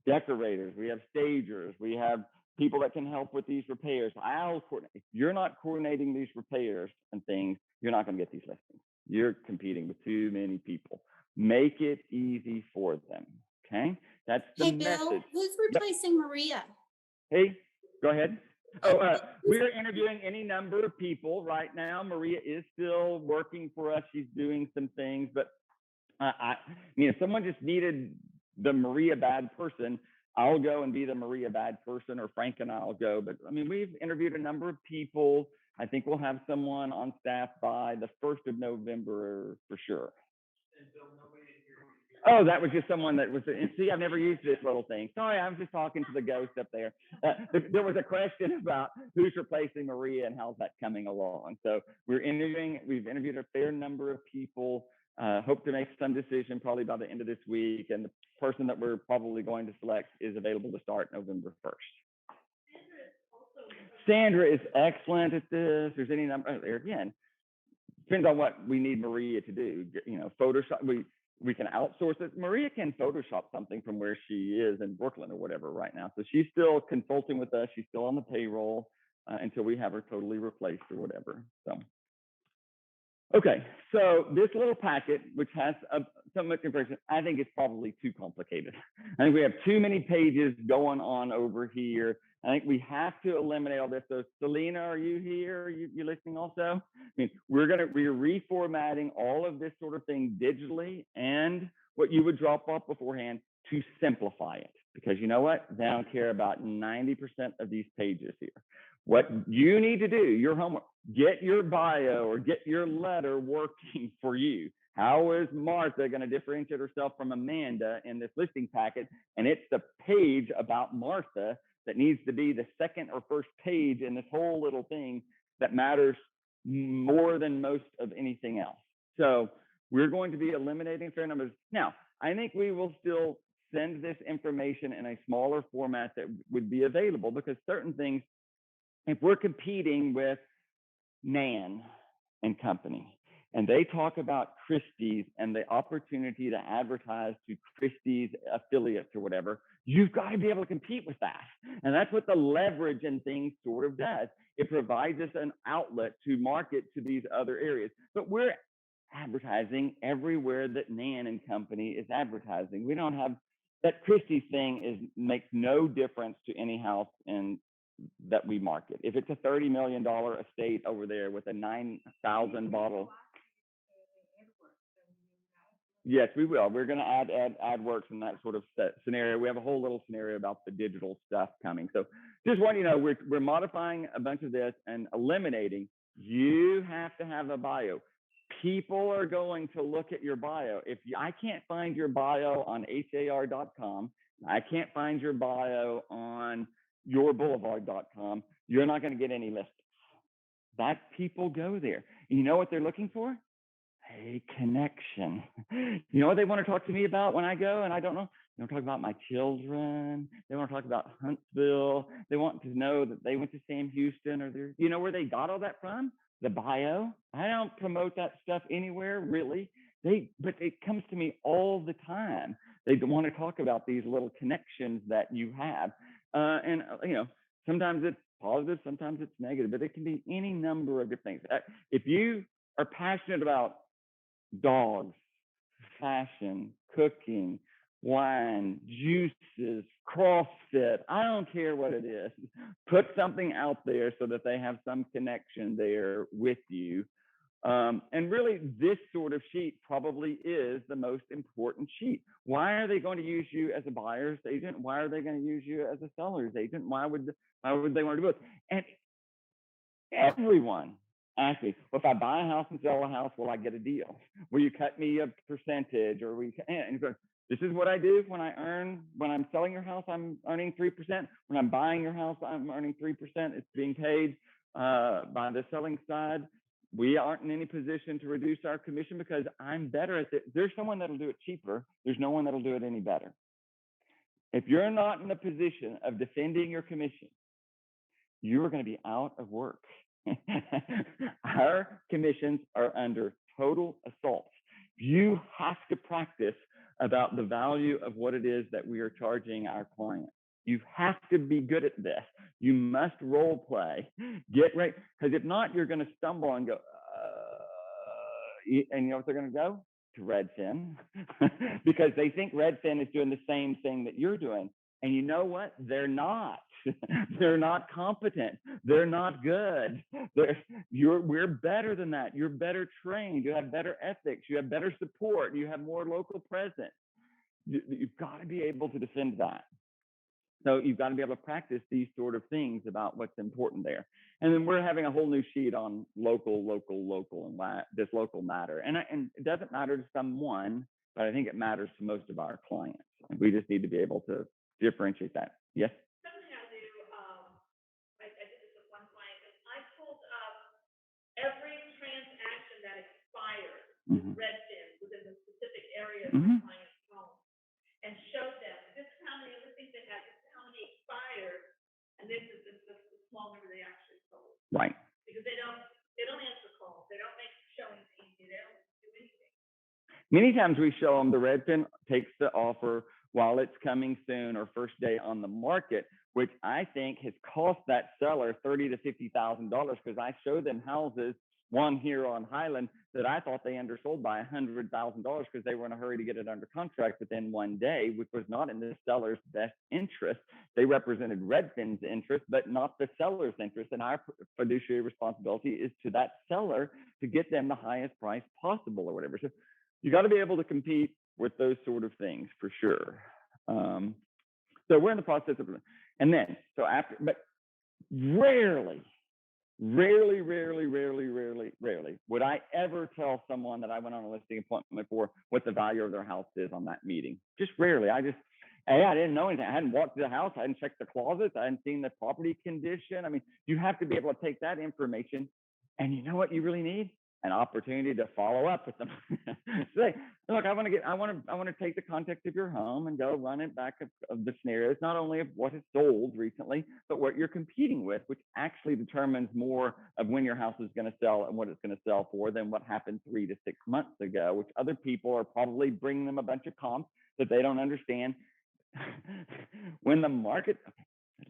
decorators, we have stagers, we have people that can help with these repairs. I'll coordinate. If you're not coordinating these repairs and things, you're not going to get these listings. You're competing with too many people. Make it easy for them. Okay? That's the message. Bill, who's replacing Maria? Hey, go ahead. We're interviewing any number of people right now. Maria is still working for us. She's doing some things, but if someone just needed the Maria bad person, I'll go and be the Maria bad person, or Frank and I'll go. But we've interviewed a number of people. I think we'll have someone on staff by the 1st of November for sure. Oh, that was just someone that was, see, I've never used this little thing. Sorry, I was just talking to the ghost up there. There was a question about who's replacing Maria and how's that coming along. So we've interviewed a fair number of people, hope to make some decision probably by the end of this week. And the person that we're probably going to select is available to start November 1st. Sandra is excellent at this. There's any number there again. Depends on what we need Maria to do. You know, Photoshop. We can outsource it. Maria can Photoshop something from where she is in Brooklyn or whatever right now. So she's still consulting with us. She's still on the payroll until we have her totally replaced or whatever. So. Okay, so this little packet, which has so much information, I think it's probably too complicated. I think we have too many pages going on over here. I think we have to eliminate all this. So Selena, are you here? You listening also? I mean, we're reformatting all of this sort of thing digitally and what you would drop off beforehand to simplify it. Because you know what? They don't care about 90% of these pages here. What you need to do, your homework, get your bio or get your letter working for you. How is Martha going to differentiate herself from Amanda in this listing packet? And it's the page about Martha that needs to be the second or first page in this whole little thing that matters more than most of anything else. So we're going to be eliminating fair numbers. Now, I think we will still send this information in a smaller format that would be available because certain things, if we're competing with Nan and Company, and they talk about Christie's and the opportunity to advertise to Christie's affiliates or whatever, you've got to be able to compete with that. And that's what the leverage and things sort of does. It provides us an outlet to market to these other areas. But we're advertising everywhere that Nan and Company is advertising. We don't have that Christie's thing makes no difference to any house that we market. If it's a $30 million estate over there with a 9,000 bottle. Yes, we will. We're going to add AdWorks and that sort of scenario. We have a whole little scenario about the digital stuff coming. So just want you to know, we're modifying a bunch of this and eliminating. You have to have a bio. People are going to look at your bio. I can't find your bio on har.com, I can't find your bio on yourboulevard.com, you're not going to get any listings. That people go there. You know what they're looking for? A connection. You know what they want to talk to me about when I go and I don't know? They want to talk about my children. They want to talk about Huntsville. They want to know that they went to Sam Houston or they're, you know where they got all that from? The bio. I don't promote that stuff anywhere, really. But it comes to me all the time. They want to talk about these little connections that you have. And you know, sometimes it's positive, sometimes it's negative, but it can be any number of different things. If you are passionate about dogs, fashion, cooking, wine, juices, CrossFit, I don't care what it is. Put something out there so that they have some connection there with you. And really, this sort of sheet probably is the most important sheet. Why are they going to use you as a buyer's agent? Why are they going to use you as a seller's agent? Why would they want to do it? And everyone asks me, well, if I buy a house and sell a house, will I get a deal? Will you cut me a percentage? Or and so this is what I do when I'm selling your house, I'm earning 3%. When I'm buying your house, I'm earning 3%. It's being paid by the selling side. We aren't in any position to reduce our commission because I'm better at it. There's someone that'll do it cheaper. There's no one that'll do it any better. If you're not in a position of defending your commission, you're going to be out of work. Our commissions are under total assault. You have to practice about the value of what it is that we are charging our clients. You have to be good at this. You must role play. Get right, because if not, you're going to stumble and go, and you know what they're going to go? To Redfin, because they think Redfin is doing the same thing that you're doing. And you know what? They're not. They're not competent. They're not good. We're better than that. You're better trained. You have better ethics. You have better support. You have more local presence. You've got to be able to defend that. So you've got to be able to practice these sort of things about what's important there. And then we're having a whole new sheet on local, and this local matter. And it doesn't matter to someone, but I think it matters to most of our clients. And we just need to be able to differentiate that. Yes? Something I do, I did this with one client, and I pulled up every transaction that expired with Redfin within the specific area of my client's home and showed them this is how many other things they had, this is how many expired, and this is the small number they actually Many times we show them the Redfin takes the offer while it's coming soon or first day on the market, which I think has cost that seller $30,000 to $50,000 because I show them houses, one here on Highland, that I thought they undersold by $100,000 because they were in a hurry to get it under contract within one day, which was not in the seller's best interest. They represented Redfin's interest, but not the seller's interest. And our fiduciary responsibility is to that seller to get them the highest price possible or whatever. So you got to be able to compete with those sort of things for sure. So we're in the process of, and then, so after, but rarely would I ever tell someone that I went on a listing appointment for what the value of their house is on that meeting. Just rarely. I didn't know anything. I hadn't walked to the house. I hadn't checked the closets. I hadn't seen the property condition. I mean, you have to be able to take that information, and you know what you really need? An opportunity to follow up with them. Say, look, I want to take the context of your home and go run it back of the scenarios, not only of what has sold recently, but what you're competing with, which actually determines more of when your house is going to sell and what it's going to sell for than what happened 3 to 6 months ago, which other people are probably bringing them a bunch of comps that they don't understand. When the market,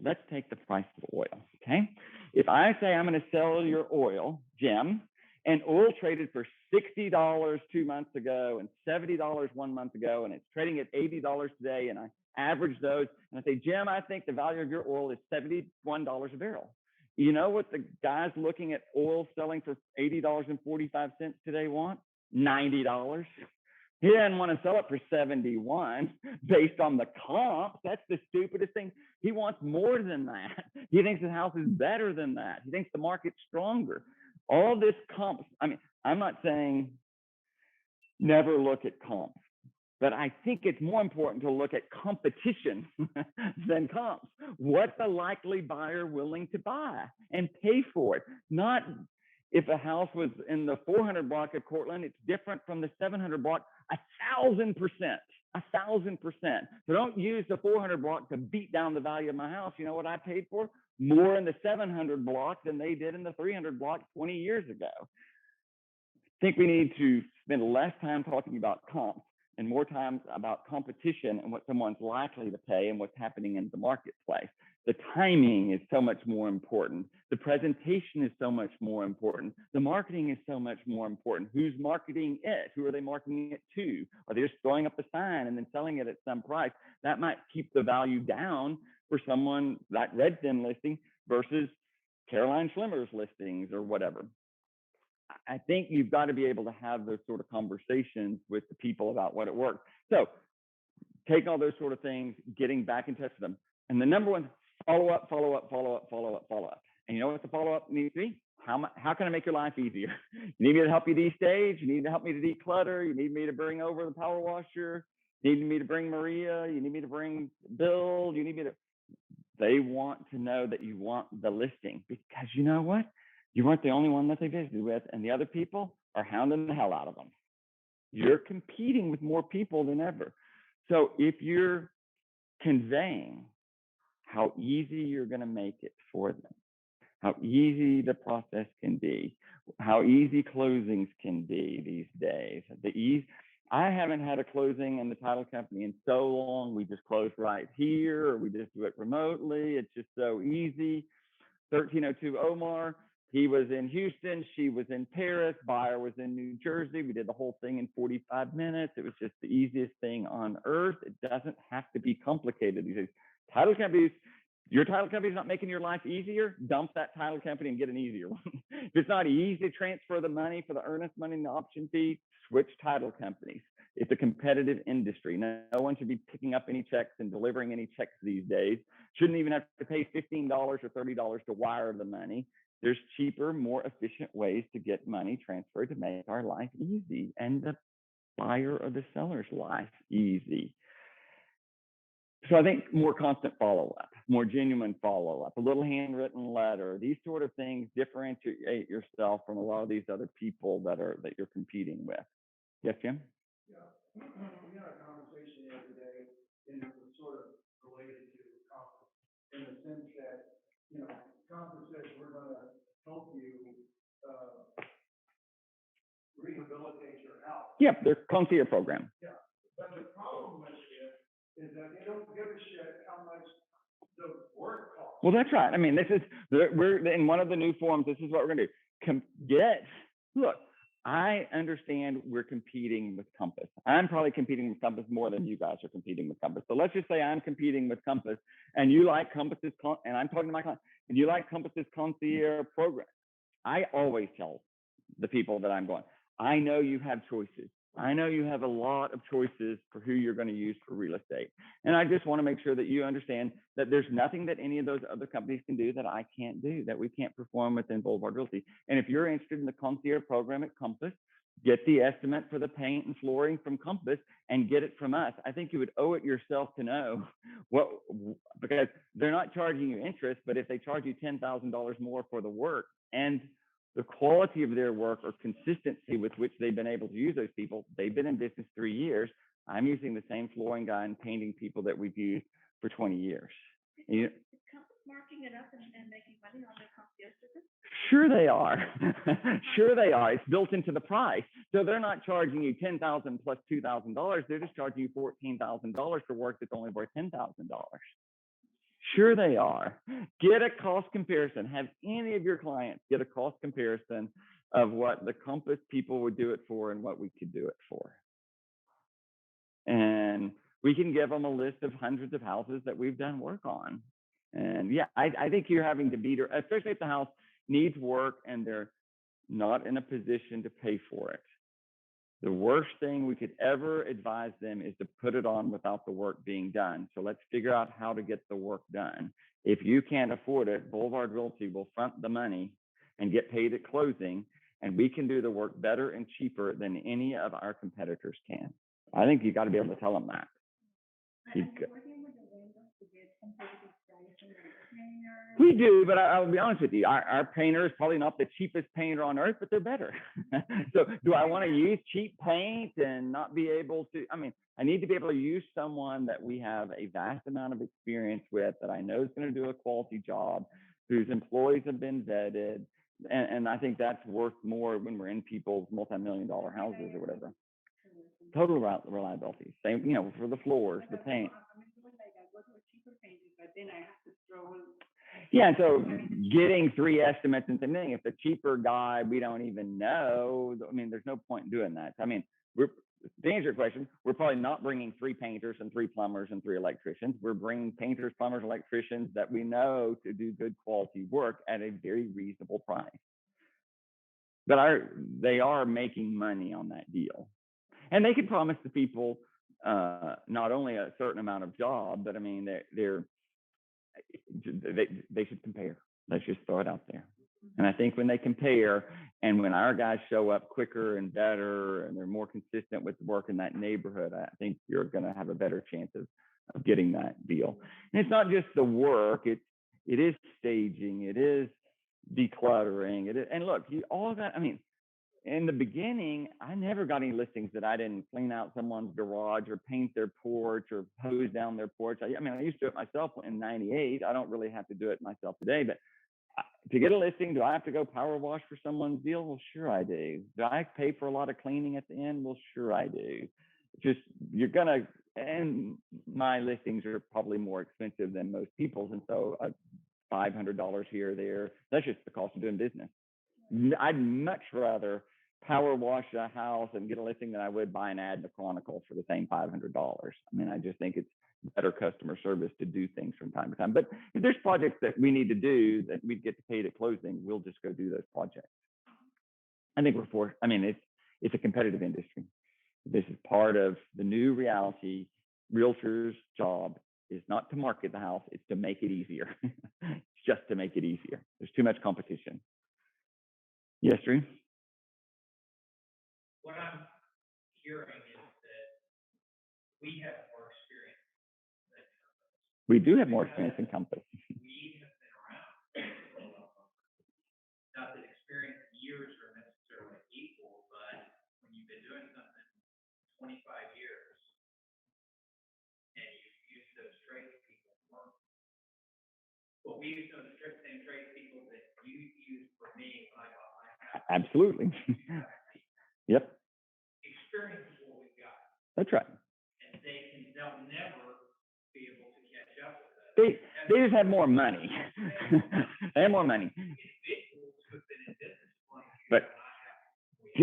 let's take the price of oil, okay? If I say I'm going to sell your oil, Jim, and oil traded for $60 2 months ago and $70 1 month ago, and it's trading at $80 today, and I average those, and I say, Jim, I think the value of your oil is $71 a barrel. You know what the guys looking at oil selling for $80.45 today want? $90. He didn't want to sell it for 71 based on the comps. That's the stupidest thing. He wants more than that. He thinks the house is better than that. He thinks the market's stronger. All this comps. I mean, I'm not saying never look at comps, but I think it's more important to look at competition than comps. What's the likely buyer willing to buy and pay for it? Not if a house was in the 400 block of Cortland, it's different from the 700 block 1,000%. 1,000%. So don't use the 400 block to beat down the value of my house. You know what I paid for? More in the 700 block than they did in the 300 block 20 years ago. I think we need to spend less time talking about comps and more time about competition and what someone's likely to pay and what's happening in the marketplace. The timing is so much more important. The presentation is so much more important. The marketing is so much more important. Who's marketing it? Who are they marketing it to? Are they just throwing up a sign and then selling it at some price? That might keep the value down for someone like Redfin listing versus Caroline Schlimmer's listings or whatever. I think you've got to be able to have those sort of conversations with the people about what it works. So taking all those sort of things, getting back in touch with them. And the number one, follow up. And you know what the follow-up needs to be? How can I make your life easier? You need me to help you destage? You need to help me to declutter? You need me to bring over the power washer? You need me to bring Maria? You need me to bring Bill? You need me to... They want to know that you want the listing, because you know what? You weren't the only one that they visited with, and the other people are hounding the hell out of them. You're competing with more people than ever. So if you're conveying how easy you're going to make it for them, how easy the process can be, how easy closings can be these days. I haven't had a closing in the title company in so long. We just close right here, or we just do it remotely. It's just so easy. 1302 Omar, he was in Houston, she was in Paris, buyer was in New Jersey. We did the whole thing in 45 minutes. It was just the easiest thing on earth. It doesn't have to be complicated. These title companies, your title company is not making your life easier, dump that title company and get an easier one. If it's not easy to transfer the money for the earnest money and the option fee, switch title companies. It's a competitive industry. No one should be picking up any checks and delivering any checks these days. Shouldn't even have to pay $15 or $30 to wire the money. There's cheaper, more efficient ways to get money transferred to make our life easy and the buyer or the seller's life easy. So I think more constant follow-up, more genuine follow-up, a little handwritten letter, these sort of things differentiate yourself from a lot of these other people that you're competing with. Yes, Jim? Yeah, we had a conversation the other day, and it was sort of related to conference, in the sense that, conference says we're going to help you rehabilitate your house. Yep, their concierge program. Yeah, but the problem with it is that they don't give a shit how much the work costs. Well, that's right. I mean, we're in one of the new forums. This is what we're going to do. Look, I understand we're competing with Compass. I'm probably competing with Compass more than you guys are competing with Compass. So let's just say I'm competing with Compass, and you like Compass's, and I'm talking to my client, and you like Compass's concierge program. I always tell the people that I'm going, I know you have choices. I know you have a lot of choices for who you're going to use for real estate. And I just want to make sure that you understand that there's nothing that any of those other companies can do that I can't do, that we can't perform within Boulevard Realty. And if you're interested in the concierge program at Compass, get the estimate for the paint and flooring from Compass and get it from us. I think you would owe it yourself to know because they're not charging you interest, but if they charge you $10,000 more for the work and the quality of their work or consistency with which they've been able to use those people, they've been in business 3 years. I'm using the same flooring guy and painting people that we've used for 20 years. Is Compass marking it up and making money on their concierge service? Sure they are. Sure they are. It's built into the price. So they're not charging you $10,000 plus $2,000. They're just charging you $14,000 for work that's only worth $10,000. Sure they are. Get a cost comparison. Have any of your clients get a cost comparison of what the Compass people would do it for and what we could do it for. And we can give them a list of hundreds of houses that we've done work on. And yeah, I think you're having to beat her, especially if the house needs work and they're not in a position to pay for it. The worst thing we could ever advise them is to put it on without the work being done. So let's figure out how to get the work done. If you can't afford it, Boulevard Realty will front the money and get paid at closing, and we can do the work better and cheaper than any of our competitors can. I think you got to be able to tell them that. We do, but I'll be honest with you. Our painter is probably not the cheapest painter on earth, but they're better. So do I want to use cheap paint and not be able to? I mean, I need to be able to use someone that we have a vast amount of experience with, that I know is going to do a quality job, whose employees have been vetted. And I think that's worth more when we're in people's multi-million-dollar houses or whatever. Total reliability. Same, for the floors, the paint. Yeah, so getting 3 estimates and something, if the cheaper guy we don't even know, I mean, there's no point in doing that. I mean, to answer your question, we're probably not bringing 3 painters and 3 plumbers and 3 electricians. We're bringing painters, plumbers, electricians that we know to do good quality work at a very reasonable price. But they are making money on that deal. And they can promise the people not only a certain amount of job, but I mean, they should compare. Let's just throw it out there. And I think when they compare, and when our guys show up quicker and better, and they're more consistent with work in that neighborhood, I think you're going to have a better chance of getting that deal. And it's not just the work; it is staging, it is decluttering, and look, all of that. I mean, in the beginning, I never got any listings that I didn't clean out someone's garage or paint their porch or hose down their porch. I mean, I used to do it myself in '98. I don't really have to do it myself today, but to get a listing, do I have to go power wash for someone's deal? Well, sure I do. Do I pay for a lot of cleaning at the end? Well, sure I do. And my listings are probably more expensive than most people's. And so $500 here or there, that's just the cost of doing business. I'd much rather power wash a house and get a listing than I would buy an ad in the Chronicle for the same $500. I mean, I just think it's better customer service to do things from time to time. But if there's projects that we need to do that we get paid at closing, we'll just go do those projects. I think it's a competitive industry. This is part of the new reality. Realtors' job is not to market the house, it's to make it easier. It's just to make it easier. There's too much competition. Yes, Drew? What I'm hearing is that we have more experience than Compass. We do have more experience than Compass. We have been around. Not that experience years are necessarily equal, but when you've been doing something 25 years and you've used those tradespeople more, well, we use those same tradespeople that you used for me when I got my house. Absolutely. Yep, experience is what we've got. that's right. And they'll never be able to catch up with us. They just have more money. They have more money. Individuals who've been in business for 20 years, But and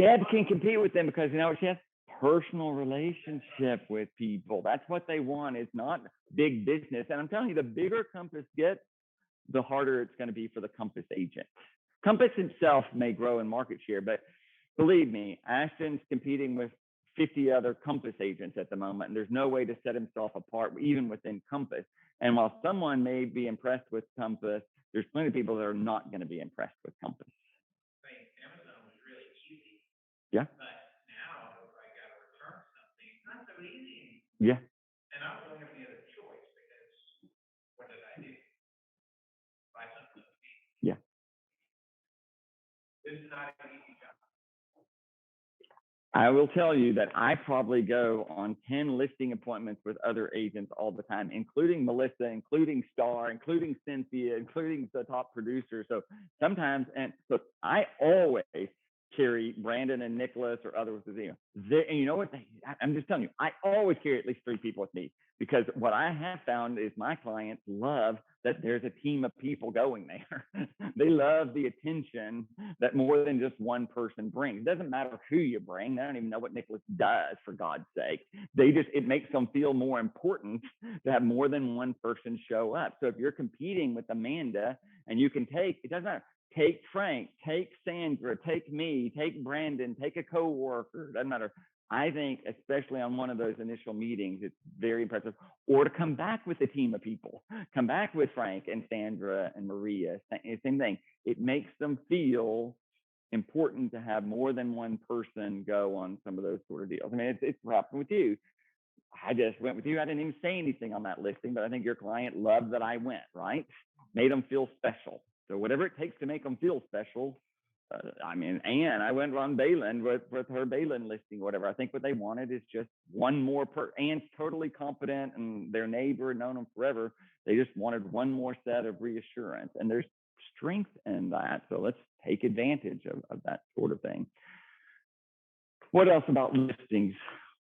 I have. Deb can compete with them because you know what she has? Personal relationship with people. That's what they want. It's not big business. And I'm telling you, the bigger Compass gets, the harder it's going to be for the Compass agent. Compass itself may grow in market share, but believe me, Ashton's competing with 50 other Compass agents at the moment, and there's no way to set himself apart even within Compass. And while someone may be impressed with Compass, there's plenty of people that are not going to be impressed with Compass. I mean, Amazon was really easy. Yeah. But now, if I got to return something, it's not so easy. Yeah. And I don't really have any other choice because what did I do? Buy something with me. Yeah. This is not an easy job. I will tell you that I probably go on 10 listing appointments with other agents all the time, including Melissa, including Star, including Cynthia, including the top producer. So sometimes, and so I always carry Brandon and Nicholas or others with me. And you know what? I'm just telling you, I always carry at least 3 people with me because what I have found is my clients love that there's a team of people going there. They love the attention that more than just one person brings. It doesn't matter who you bring. They don't even know what Nicholas does, for God's sake. It makes them feel more important to have more than one person show up. So if you're competing with Amanda and you can it doesn't matter. Take Frank, take Sandra, take me, take Brandon, take a coworker, doesn't matter. I think, especially on one of those initial meetings, it's very impressive. Or to come back with a team of people, come back with Frank and Sandra and Maria, same thing. It makes them feel important to have more than one person go on some of those sort of deals. I mean, it's what happened with you. I just went with you. I didn't even say anything on that listing, but I think your client loved that I went, right? Made them feel special. So whatever it takes to make them feel special. I mean, Ann, I went on Balin with her Balin listing, whatever. I think what they wanted is just one more Ann's totally competent and their neighbor, known them forever. They just wanted one more set of reassurance. And there's strength in that. So let's take advantage of that sort of thing. What else about listings?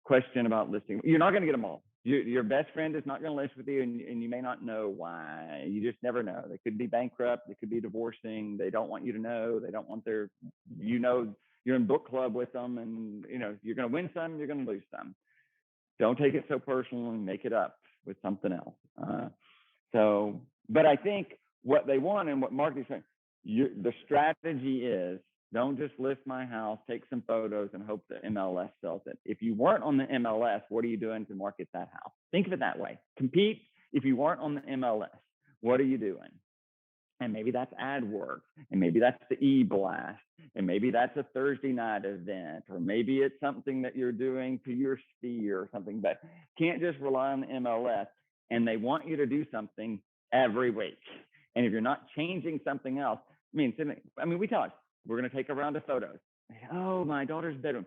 Question about listing. You're not going to get them all. Your best friend is not going to list with you, and you may not know why. You just never know. They could be bankrupt. They could be divorcing. They don't want you to know. They don't want you're in book club with them, and you're going to win some, you're going to lose some. Don't take it so personal and make it up with something else. But I think what they want and what marketing's saying, the strategy is, don't just list my house, take some photos, and hope the MLS sells it. If you weren't on the MLS, what are you doing to market that house? Think of it that way. Compete. If you weren't on the MLS, what are you doing? And maybe that's AdWords, and maybe that's the e-blast, and maybe that's a Thursday night event, or maybe it's something that you're doing to your sphere or something. But can't just rely on the MLS. And they want you to do something every week. And if you're not changing something else, we tell us, we're going to take a round of photos. Oh, my daughter's bedroom.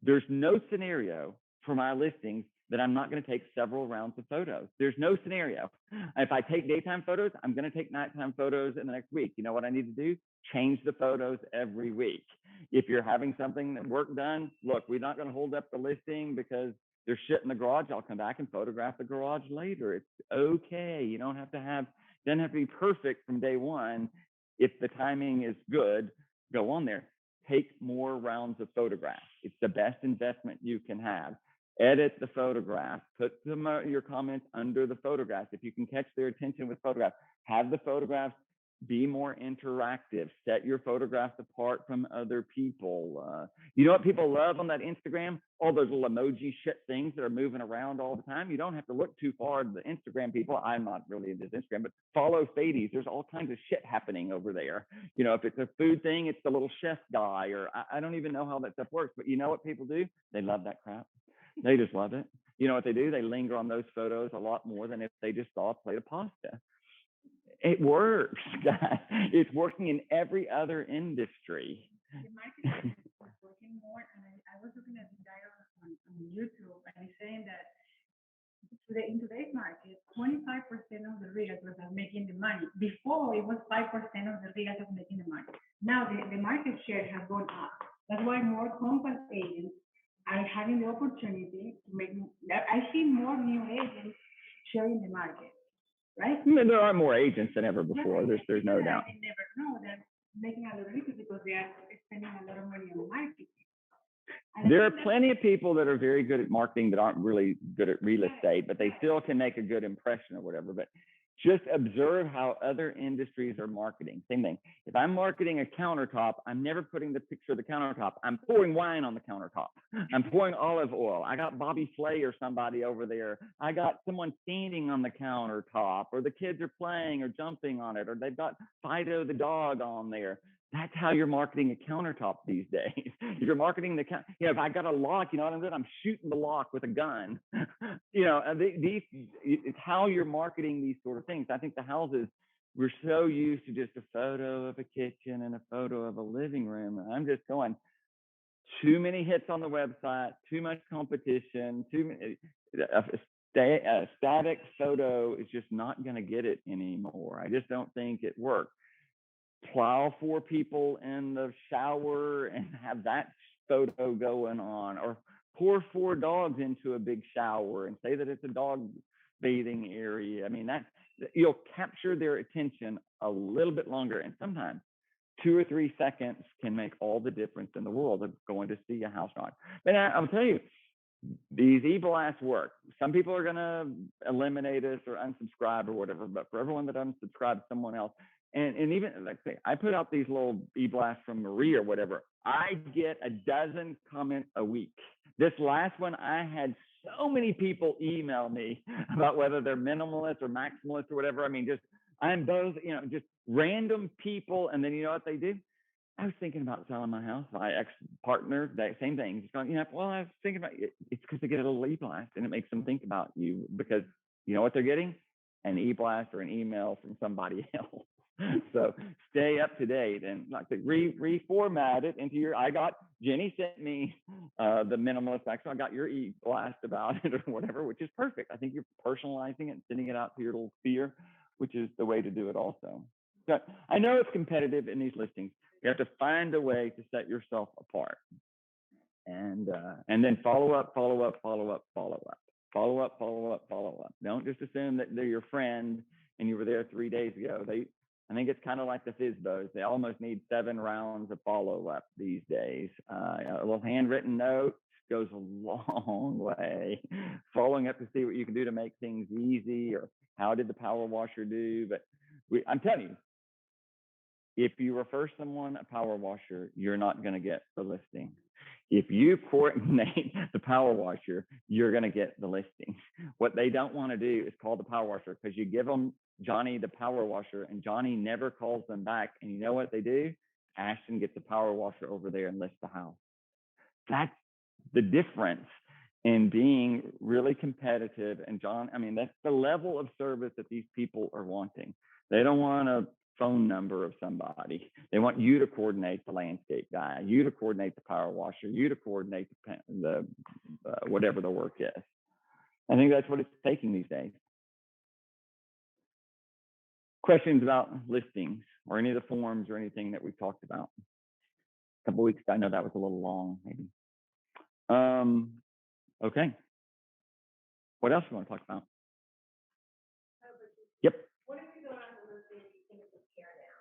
There's no scenario for my listings that I'm not going to take several rounds of photos. There's no scenario. If I take daytime photos, I'm going to take nighttime photos in the next week. You know what I need to do? Change the photos every week. If you're having something that work done, look, we're not going to hold up the listing because there's shit in the garage. I'll come back and photograph the garage later. It's okay. You don't have to doesn't have to be perfect from day one. If the timing is good, go on there. Take more rounds of photographs. It's the best investment you can have. Edit the photograph. Put your comments under the photographs. If you can catch their attention with photographs, have the photographs be more interactive. Set your photographs apart from other people. You know what people love on that Instagram? All those little emoji shit things that are moving around all the time. You don't have to look too far to the Instagram people. I'm not really into Instagram, but follow Fadies. There's all kinds of shit happening over there. If it's a food thing, it's the little chef guy, or I don't even know how that stuff works. But you know what people do? They love that crap. They just love it. You know what they do? They linger on those photos a lot more than if they just saw a plate of pasta. It works, guys. It's working in every other industry. The marketing is working more, and I was looking at the guy on YouTube, and he's saying that in today's market, 25% of the realtors are making the money. Before, it was 5% of the realtors making the money. Now, the market share has gone up, That's why more compact agents are having the opportunity to make that. I see more new agents sharing the market, right? I mean, there are more agents than ever before. Yeah, There's no people doubt. that I never know that making a lot of business because they are spending a lot of money on marketing. And I There are think plenty of people that are very good at marketing that aren't really good at real estate, but they still can make a good impression or whatever. But just observe how other industries are marketing. Same thing. If I'm marketing a countertop, I'm never putting the picture of the countertop. I'm pouring wine on the countertop. I'm pouring olive oil. I got Bobby Flay or somebody over there. I got someone standing on the countertop, or the kids are playing or jumping on it, or they've got Fido the dog on there. That's how you're marketing a countertop these days. If you're marketing the if I got a lock, you know what I'm doing? I'm shooting the lock with a gun. It's how you're marketing these sort of things. I think the houses, we're so used to just a photo of a kitchen and a photo of a living room. And I'm just going, too many hits on the website, too much competition, a static photo is just not going to get it anymore. I just don't think it works. Plow 4 people in the shower and have that photo going on, or pour 4 dogs into a big shower and say that it's a dog bathing area. I mean, you'll capture their attention a little bit longer, and sometimes 2 or 3 seconds can make all the difference in the world of going to see a house dog. And I'll tell you, these e-blasts work. Some people are going to eliminate us or unsubscribe or whatever, but for everyone that unsubscribes someone else, and even like say, I put out these little e-blasts from Marie or whatever, I get a dozen comments a week. This last one, I had so many people email me about whether they're minimalist or maximalist or whatever. I mean, I'm both, just random people. And then you know what they do? I was thinking about selling my house. My ex-partner, that same thing. Just going, well, I was thinking about it. It's because they get a little e-blast and it makes them think about you, because you know what they're getting? An e-blast or an email from somebody else. So stay up to date and like reformat it into Jenny sent me the minimalist action. I got your e-blast about it or whatever, which is perfect. I think you're personalizing it and sending it out to your little sphere, which is the way to do it also. So I know it's competitive in these listings. You have to find a way to set yourself apart, and then follow up. Don't just assume that they're your friend and you were there 3 days ago. I think it's kind of like the FISBOs. They almost need 7 rounds of follow up these days. A little handwritten note goes a long way. Following up to see what you can do to make things easy, or how did the power washer do? But I'm telling you, if you refer someone a power washer, you're not going to get the listing. If you coordinate the power washer, you're going to get the listing. What they don't want to do is call the power washer, because you give them Johnny the power washer and Johnny never calls them back. And you know what they do? Ashton gets the power washer over there and lists the house. That's the difference in being really competitive. And John, I mean, that's the level of service that these people are wanting. They don't want a phone number of somebody. They want you to coordinate the landscape guy, you to coordinate the power washer, you to coordinate the whatever the work is. I think that's what it's taking these days. Questions about listings or any of the forms or anything that we've talked about? A couple weeks ago, I know that was a little long, maybe. Okay. What else do you want to talk about? Yep. What if you go on the listing and you think it's a tear down?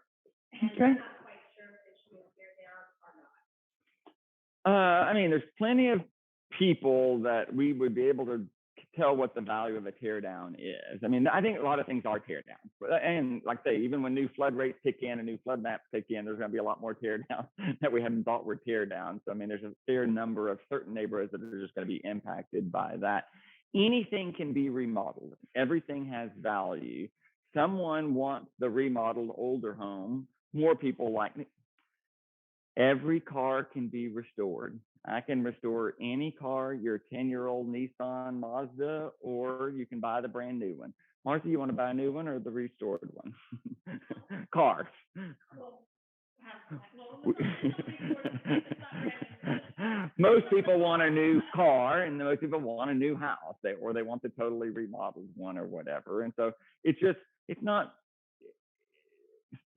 And Okay. you're not quite sure if it should be a tear down or not. I mean, there's plenty of people that we would be able to tell what the value of a tear down is. I mean, I think a lot of things are tear downs. And like I say, even when new flood rates kick in and new flood maps kick in, there's going to be a lot more tear downs that we haven't thought were tear downs. So, I mean, there's a fair number of certain neighborhoods that are just going to be impacted by that. Anything can be remodeled. Everything has value. Someone wants the remodeled older home. More people like it. Every car can be restored. I can restore any car, your 10-year-old Nissan Mazda, or you can buy the brand new one. Martha, you want to buy a new one or the restored one? Cars. Most people want a new car, and most people want a new house, or they want the totally remodeled one or whatever. And so it's not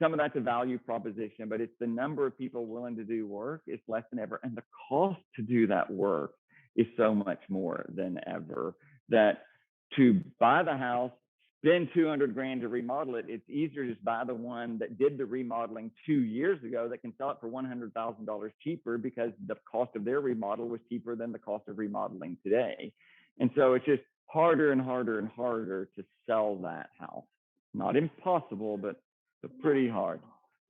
some of that's a value proposition, but it's the number of people willing to do work is less than ever. And the cost to do that work is so much more than ever, that to buy the house, spend 200 grand to remodel it, it's easier to just buy the one that did the remodeling 2 years ago that can sell it for $100,000 cheaper because the cost of their remodel was cheaper than the cost of remodeling today. And so it's just harder and harder and harder to sell that house. Not impossible, but pretty hard.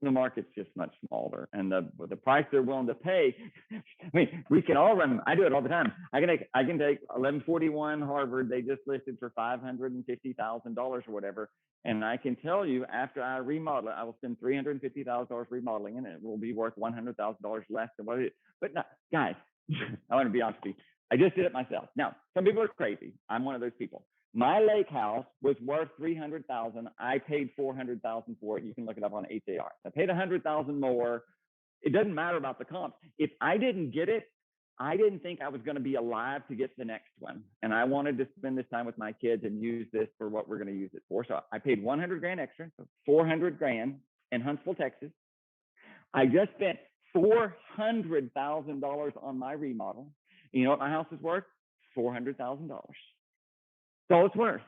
The market's just much smaller, and the price they're willing to pay. I mean, we can all run. I do it all the time. I can take 1141 Harvard. They just listed for $550,000 or whatever, and I can tell you after I remodel it, I will spend $350,000 remodeling, and it will be worth $100,000 less than what it is. But no, guys, I want to be honest with you. I just did it myself. Now, some people are crazy. I'm one of those people. My lake house was worth $300,000. I paid $400,000 for it. You can look it up on HAR. I paid $100,000 more. It doesn't matter about the comps. If I didn't get it, I didn't think I was going to be alive to get the next one. And I wanted to spend this time with my kids and use this for what we're going to use it for. So I paid 100 grand extra, so 400 grand in Huntsville, Texas. I just spent $400,000 on my remodel. You know what my house is worth? $400,000. That's all it's worth.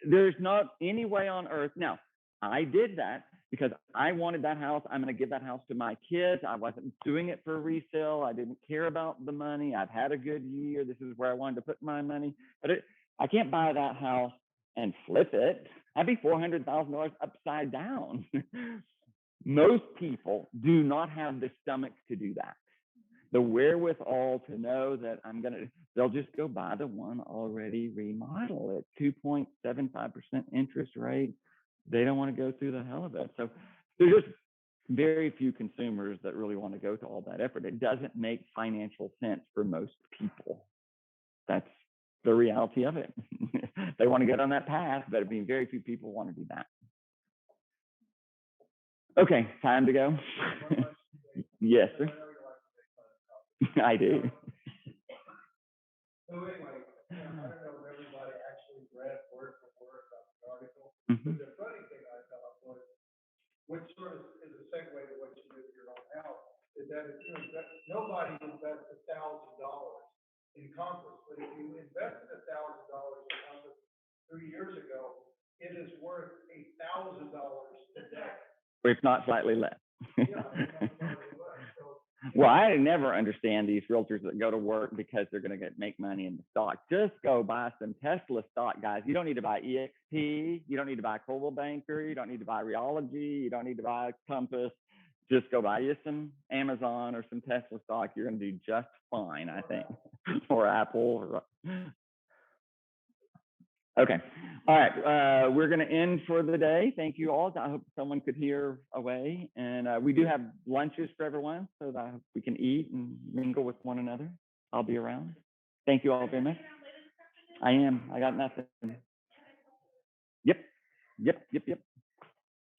There's not any way on earth. Now, I did that because I wanted that house. I'm going to give that house to my kids. I wasn't doing it for resale. I didn't care about the money. I've had a good year. This is where I wanted to put my money. But I can't buy that house and flip it. I'd be $400,000 upside down. Most people do not have the stomach to do that. The wherewithal to know that they'll just go buy the one already remodel at 2.75% interest rate. They don't want to go through the hell of it. So there's just very few consumers that really want to go to all that effort. It doesn't make financial sense for most people. That's the reality of it. They want to get on that path, but very few people want to do that. Okay, time to go. Yes, sir. I do. So anyway, I don't know if everybody actually read word for word the article, Mm-hmm. but the funny thing I thought was, which sort of is a segue to what you do with your own house, is that if you invest, nobody invests $1,000 in Congress, but if you invested $1,000 in Congress 3 years ago, it is worth $1,000 today. If not slightly less. Yeah, it's not slightly less. So, well, I never understand these realtors that go to work because they're going to make money in the stock. Just go buy some Tesla stock, guys. You don't need to buy EXP. You don't need to buy Coldwell Banker. You don't need to buy Realogy. You don't need to buy Compass. Just go buy you some Amazon or some Tesla stock. You're going to do just fine, I think. Or Apple. Okay. All right. We're going to end for the day. Thank you all. I hope someone could hear away. And we do have lunches for everyone so that we can eat and mingle with one another. I'll be around. Thank you all very much. I am. I got nothing. Yep.